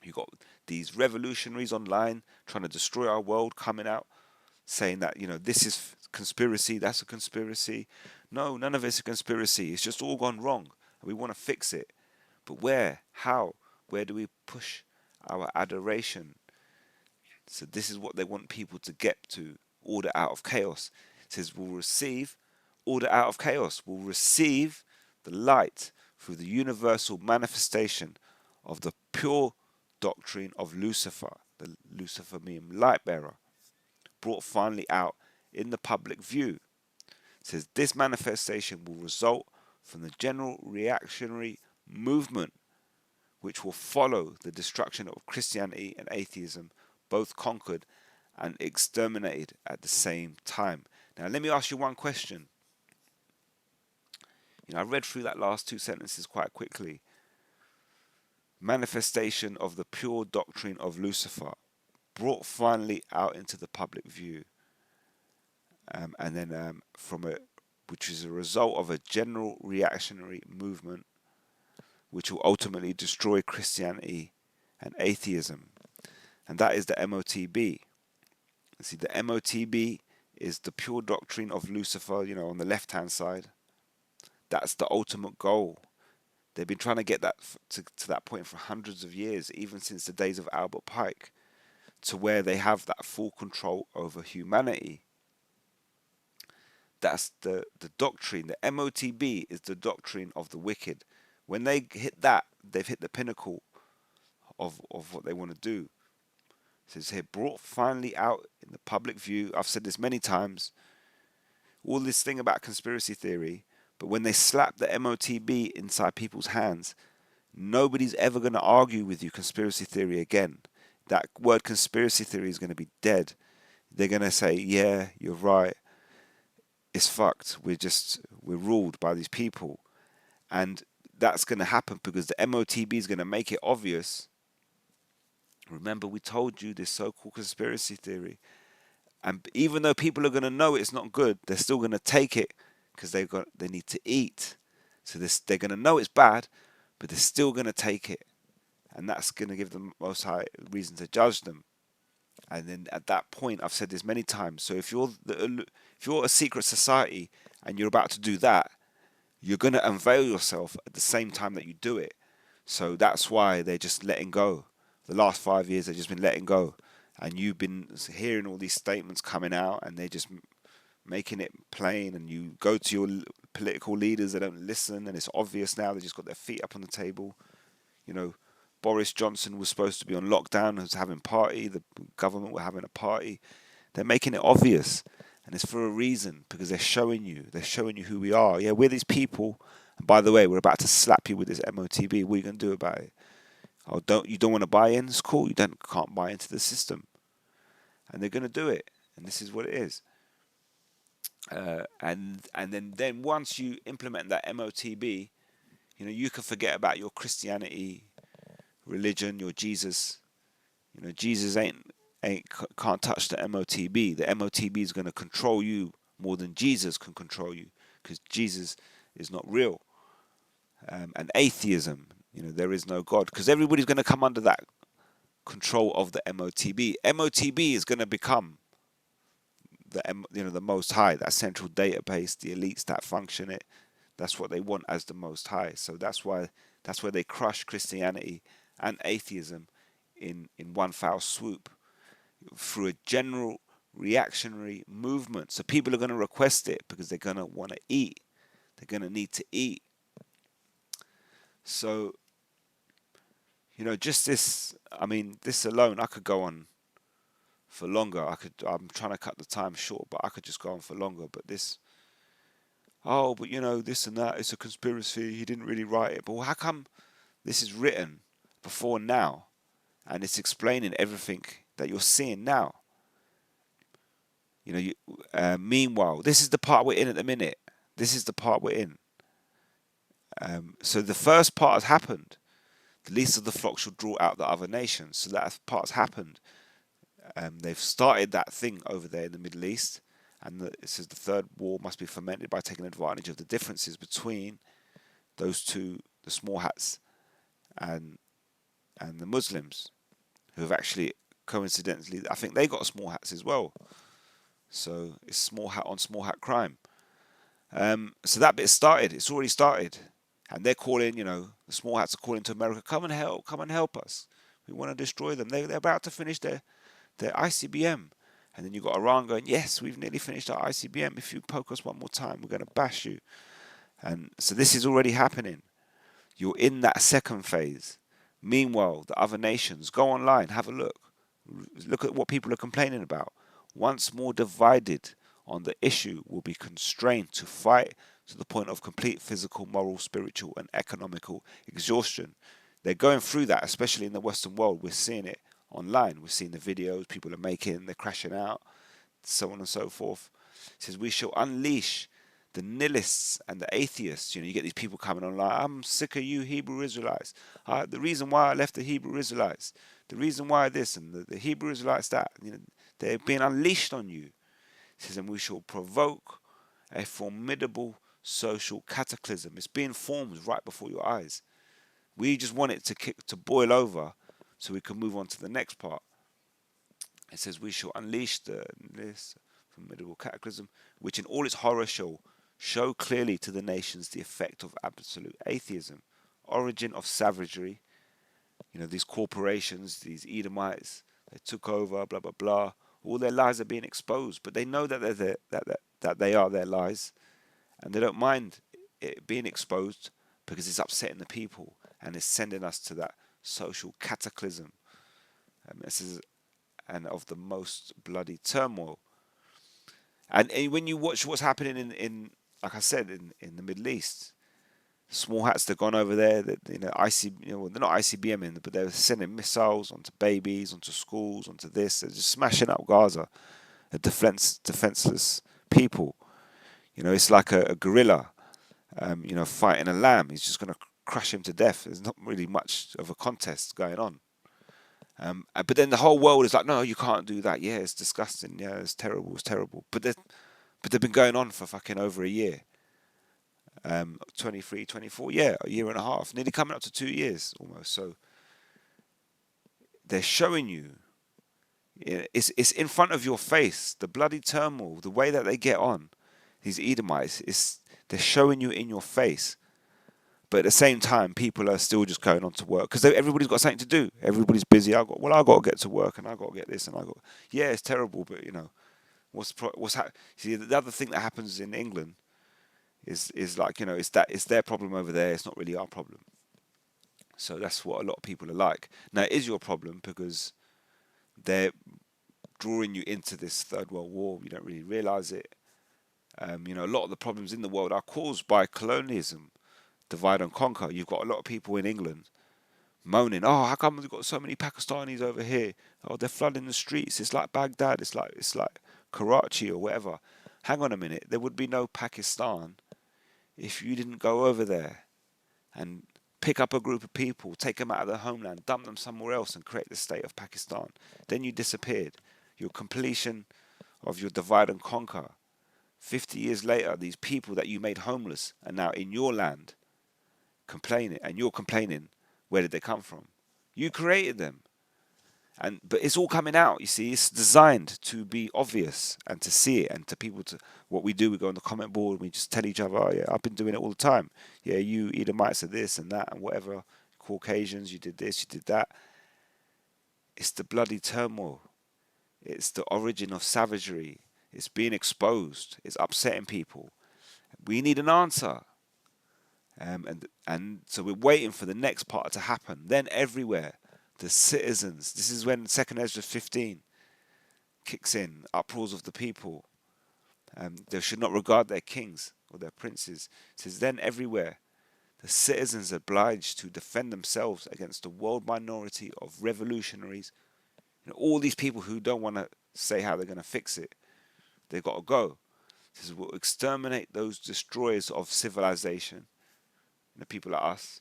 You've got these revolutionaries online trying to destroy our world coming out saying that, this is conspiracy, that's a conspiracy. No, none of it's a conspiracy. It's just all gone wrong. And we want to fix it. But where? How? Where do we push our adoration? So this is what they want people to get to. Order out of chaos. It says we'll receive order out of chaos. We'll receive the light through the universal manifestation of the pure doctrine of Lucifer, the Lucifer meaning light bearer, brought finally out in the public view. It says this manifestation will result from the general reactionary movement which will follow the destruction of Christianity and atheism, both conquered and exterminated at the same time. Now let me ask you one question. I read through that last two sentences quite quickly. Manifestation of the pure doctrine of Lucifer, brought finally out into the public view, and then which is a result of a general reactionary movement, which will ultimately destroy Christianity and atheism, and that is the MOTB. See, the MOTB is the pure doctrine of Lucifer. On the left-hand side. That's the ultimate goal. They've been trying to get that to that point for hundreds of years, even since the days of Albert Pike, to where they have that full control over humanity. That's the doctrine. The MOTB is the doctrine of the wicked. When they hit that, they've hit the pinnacle of what they want to do. So it's here brought finally out in the public view. I've said this many times. All this thing about conspiracy theory, But when they slap the MOTB inside people's hands, nobody's ever going to argue with you conspiracy theory again. That word conspiracy theory is going to be dead. They're going to say, yeah, you're right. It's fucked. We're ruled by these people. And that's going to happen because the MOTB is going to make it obvious. Remember, we told you this so-called conspiracy theory. And even though people are going to know it's not good, they're still going to take it because they need to eat. So they're going to know it's bad, but they're still going to take it. And that's going to give them Most High reason to judge them. And then at that point, I've said this many times. So if you're a secret society and you're about to do that, you're going to unveil yourself at the same time that you do it. So that's why they're just letting go. The last 5 years, they've just been letting go. And you've been hearing all these statements coming out, and they're just making it plain. And you go to your political leaders, they don't listen, and it's obvious now. They just got their feet up on the table. You know, Boris Johnson was supposed to be on lockdown, was having a party. The government were having a party. They're making it obvious, and it's for a reason, because they're showing you who we are. Yeah, we're these people. And by the way, we're about to slap you with this MOTB. What are you gonna do about it? Oh, you don't want to buy in? It's cool. You can't buy into the system, and they're gonna do it. And this is what it is. And then once you implement that MOTB, you can forget about your Christianity, religion, your Jesus. Jesus can't touch the MOTB. The MOTB is going to control you more than Jesus can control you, because Jesus is not real. And atheism, there is no God, because everybody's going to come under that control of the MOTB. MOTB is going to become the Most High, that central database, the elites that function it. That's what they want as the Most High. So that's where they crush Christianity and atheism in one foul swoop through a general reactionary movement. So people are going to request it because they're going to want to eat. They're going to need to eat. So, just this, this alone, I could go on for longer. I'm trying to cut the time short, but I could just go on for longer. But this, this and that, it's a conspiracy. He didn't really write it. But how come this is written before now, and it's explaining everything that you're seeing now? Meanwhile, this is the part we're in at the minute. This is the part we're in. So the first part has happened. The least of the flock shall draw out the other nations. So that part's happened. They've started that thing over there in the Middle East, and it says the third war must be fomented by taking advantage of the differences between those two, the small hats and the Muslims, who have actually coincidentally, I think they got small hats as well. So it's small hat on small hat crime. So that bit started. It's already started, and they're calling. The small hats are calling to America, come and help us. We want to destroy them. They're about to finish their ICBM, and then you got Iran going, yes, we've nearly finished our ICBM. If you poke us one more time, we're going to bash you. And so this is already happening. You're in that second phase. Meanwhile, the other nations, go online, have a look. Look at what people are complaining about. Once more divided on the issue, will be constrained to fight to the point of complete physical, moral, spiritual, and economical exhaustion. They're going through that, especially in the Western world. We're seeing it online. We're seeing the videos people are making, they're crashing out, so on and so forth. It says, we shall unleash the nihilists and the atheists. You get these people coming online. I'm sick of you Hebrew Israelites. The reason why I left the Hebrew Israelites, the reason why this, and the Hebrew Israelites that, they're being unleashed on you. It says, and we shall provoke a formidable social cataclysm. It's being formed right before your eyes. We just want it to boil over so we can move on to the next part. It says, we shall unleash this formidable cataclysm, which in all its horror shall show clearly to the nations the effect of absolute atheism, origin of savagery. These corporations, these Edomites, they took over, blah, blah, blah. All their lies are being exposed, but they know that they are their lies, and they don't mind it being exposed because it's upsetting the people and it's sending us to that social cataclysm. And of the most bloody turmoil. And when you watch what's happening like I said, in the Middle East, small hats that gone over there that they're not ICBMing, but they're sending missiles onto babies, onto schools, onto this. They're just smashing up Gaza, a defenseless people. It's like a gorilla, fighting a lamb. He's just going to crush him to death. There's not really much of a contest going on. But then the whole world is like, no, you can't do that. Yeah, it's disgusting. Yeah, it's terrible. It's terrible. But they've been going on for fucking over a year. 23, 24, yeah, a year and a half, nearly coming up to 2 years almost. So they're showing you, it's in front of your face, the bloody turmoil, the way that they get on, these Edomites, they're showing you in your face. But at the same time, people are still just going on to work because everybody's got something to do. Everybody's busy. I got to get to work, and I got to get this, and yeah, it's terrible, but see, the other thing that happens in England is like, it's their problem over there. It's not really our problem. So that's what a lot of people are like. Now it is your problem because they're drawing you into this third world war. You don't really realize it. A lot of the problems in the world are caused by colonialism, divide and conquer. You've got a lot of people in England moaning, "Oh, how come we've got so many Pakistanis over here? Oh, they're flooding the streets. It's like Baghdad. It's like Karachi or whatever." Hang on a minute. There would be no Pakistan if you didn't go over there and pick up a group of people, take them out of their homeland, dump them somewhere else, and create the state of Pakistan. Then you disappeared. Your completion of your divide and conquer. 50 years later, these people that you made homeless are now in your land complaining, and you're complaining, where did they come from? You created them. But it's all coming out, you see. It's designed to be obvious and to see it, and to people to what we do. We go on the comment board and we just tell each other, "Oh yeah, I've been doing it all the time. Yeah, you Edomites are this and that and whatever. Caucasians, you did this, you did that." It's the bloody turmoil. It's the origin of savagery. It's being exposed. It's upsetting people. We need an answer. And so we're waiting for the next part to happen. Then everywhere, the citizens. This is when 2nd Ezra 15 kicks in. Uproars of the people. They should not regard their kings or their princes. It says, then everywhere, the citizens are obliged to defend themselves against the world minority of revolutionaries. All these people who don't want to say how they're going to fix it, they've got to go. It says, we'll exterminate those destroyers of civilization, the people like us.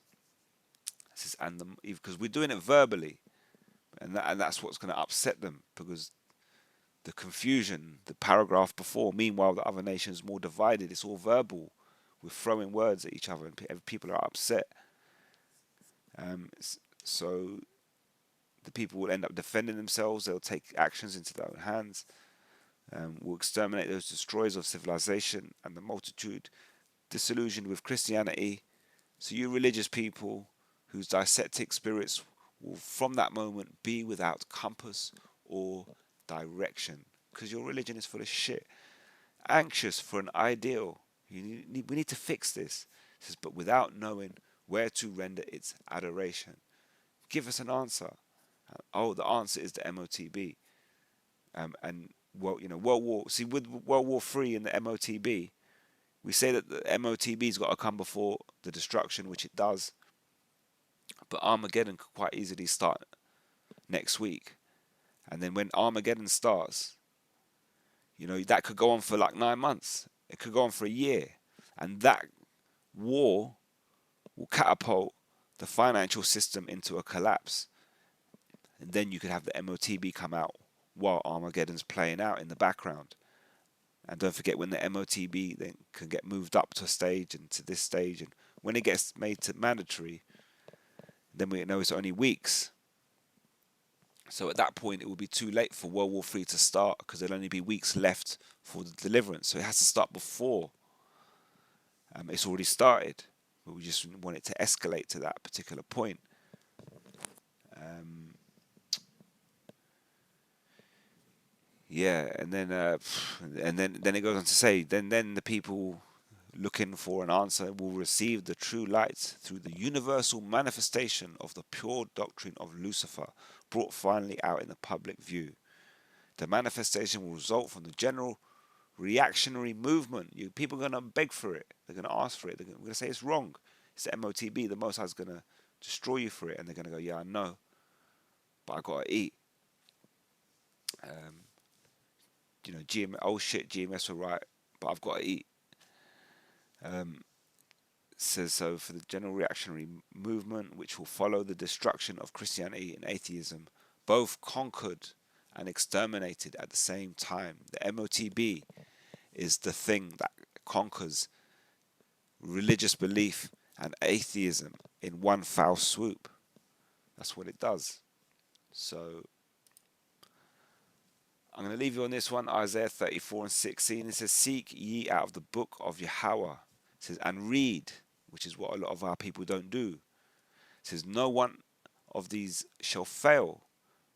It says, because we're doing it verbally, and that's what's going to upset them, because the confusion, the paragraph before, meanwhile the other nation's more divided. It's all verbal. We're throwing words at each other, and people are upset. So the people will end up defending themselves. They'll take actions into their own hands. We'll exterminate those destroyers of civilization and the multitude disillusioned with Christianity. So you religious people whose dissectic spirits will from that moment be without compass or direction, because your religion is full of shit. Anxious for an ideal. We need to fix this. It says, but without knowing where to render its adoration. Give us an answer. Oh, the answer is the MOTB. And World War. See, with World War III and the MOTB, we say that the MOTB's got to come before the destruction, which it does. But Armageddon could quite easily start next week. And then when Armageddon starts, that could go on for like 9 months. It could go on for a year. And that war will catapult the financial system into a collapse. And then you could have the MOTB come out while Armageddon's playing out in the background. And don't forget, when the MOTB then can get moved up to a stage and to this stage, and when it gets made to mandatory, then we know it's only weeks. So at that point, it will be too late for World War III to start, because there'll only be weeks left for the deliverance. So it has to start before it's already started. But we just want it to escalate to that particular point. Yeah, and then it goes on to say, then the people looking for an answer will receive the true light through the universal manifestation of the pure doctrine of Lucifer, brought finally out in the public view. The manifestation will result from the general reactionary movement. People are going to beg for it. They're going to ask for it. They're going to say it's wrong. It's the MOTB. The Most High is going to destroy you for it. And they're going to go, yeah, I know, but I got to eat. Um, oh shit, GMS were right, but I've got to eat. Says so for the general reactionary movement, which will follow the destruction of Christianity and atheism, both conquered and exterminated at the same time. The MOTB is the thing that conquers religious belief and atheism in one foul swoop. That's what it does. So I'm going to leave you on this one, Isaiah 34:16. It says, "Seek ye out of the book of Yahweh." It says, "and read," which is what a lot of our people don't do. It says, "No one of these shall fail,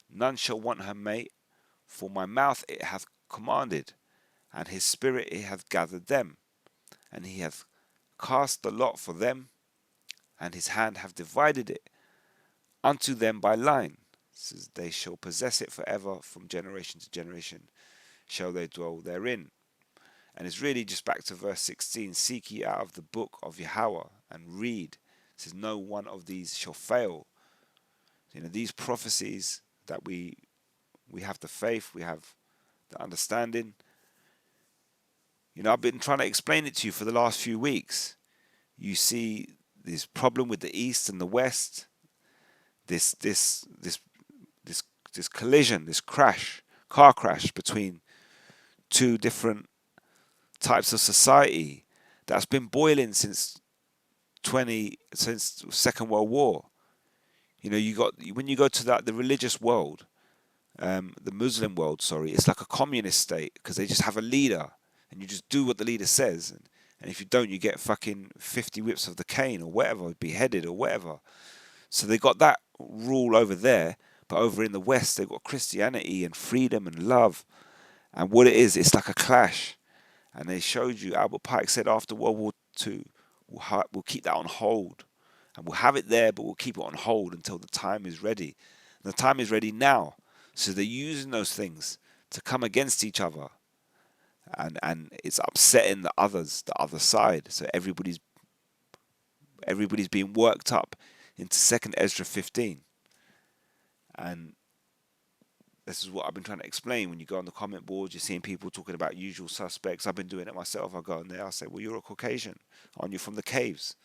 none shall want her mate, for my mouth it hath commanded, and his spirit it hath gathered them, and he hath cast the lot for them, and his hand hath divided it unto them by line. It says, they shall possess it forever, from generation to generation shall they dwell therein." And it's really just back to verse 16. "Seek ye out of the book of Yahweh and read." It says, "No one of these shall fail." These prophecies that we have the faith, we have the understanding. I've been trying to explain it to you for the last few weeks. You see this problem with the East and the West, this collision, this car crash between two different types of society that's been boiling since Second World War. You got, when you go to the religious world, the Muslim world, sorry, it's like a communist state, because they just have a leader and you just do what the leader says, and if you don't, you get fucking 50 whips of the cane or whatever, beheaded or whatever. So they got that rule over there, but over in the West they've got Christianity and freedom and love, and what it is, it's like a clash. And they showed you, Albert Pike said after World War II, we'll keep that on hold. And we'll have it there, but we'll keep it on hold until the time is ready. And the time is ready now. So they're using those things to come against each other. And it's upsetting the other side. So everybody's being worked up into 2nd Ezra 15. And this is what I've been trying to explain. When you go on the comment boards, you're seeing people talking about usual suspects. I've been doing it myself. I go in there, I say, well, you're a Caucasian. Aren't you from the caves?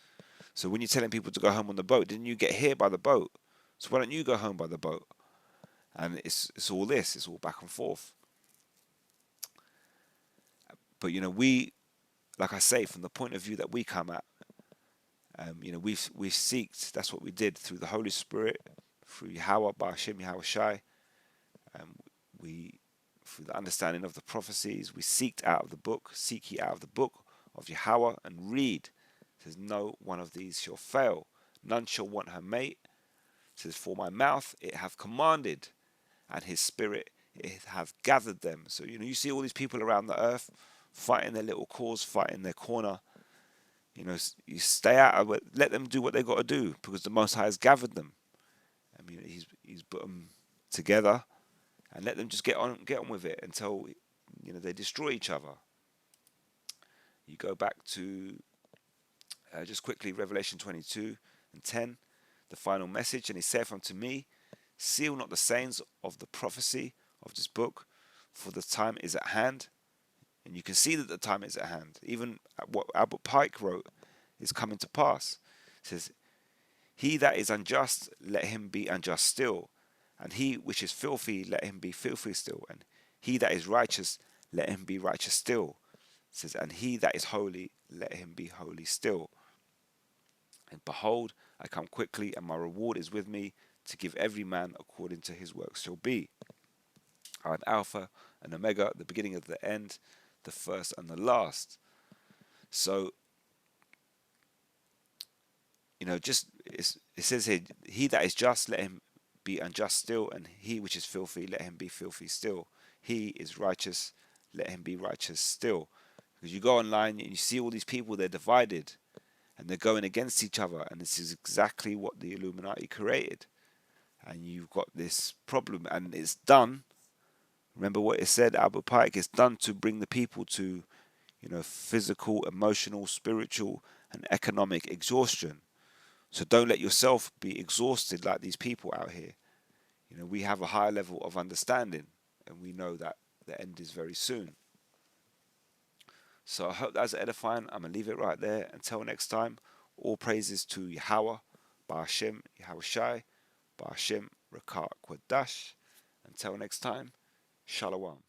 So when you're telling people to go home on the boat, didn't you get here by the boat? So why don't you go home by the boat? And it's all this. It's all back and forth. But, we, like I say, from the point of view that we come at, we've seeked, that's what we did through the Holy Spirit, through Yahweh, Ba'ashem Yahweh Shai. We, through the understanding of the prophecies, we seek ye out of the book of Yahweh and read. It says, "No one of these shall fail, none shall want her mate." It says, "For my mouth it hath commanded, and his spirit it hath gathered them." So you see all these people around the earth fighting their little cause, fighting their corner. You stay out of it, let them do what they got to do, because the Most High has gathered them. He's put them together, and let them just get on with it until they destroy each other. You go back to just quickly Revelation 22:10, the final message. "And he saith unto me, Seal not the sayings of the prophecy of this book, for the time is at hand." And you can see that the time is at hand. Even what Albert Pike wrote is coming to pass. It says, "He that is unjust, let him be unjust still. And he which is filthy, let him be filthy still. And he that is righteous, let him be righteous still." It says, "And he that is holy, let him be holy still. And behold, I come quickly, and my reward is with me, to give every man according to his works shall be. I am Alpha and Omega, the beginning of the end, the first and the last." So, it says here, "He that is just, let him be unjust still, and he which is filthy, let him be filthy still. He is righteous, let him be righteous still." Because you go online and you see all these people, they're divided, and they're going against each other, and this is exactly what the Illuminati created. And you've got this problem, and it's done Remember what it said, Albert Pike, it's done to bring the people to, physical, emotional, spiritual, and economic exhaustion. So don't let yourself be exhausted like these people out here. We have a high level of understanding and we know that the end is very soon. So I hope that's edifying. I'm going to leave it right there. Until next time, all praises to Yahweh, Ba'ashem, Yahweh Shai, Ba'ashem, Rakak Kwadash. Until next time, Shalom.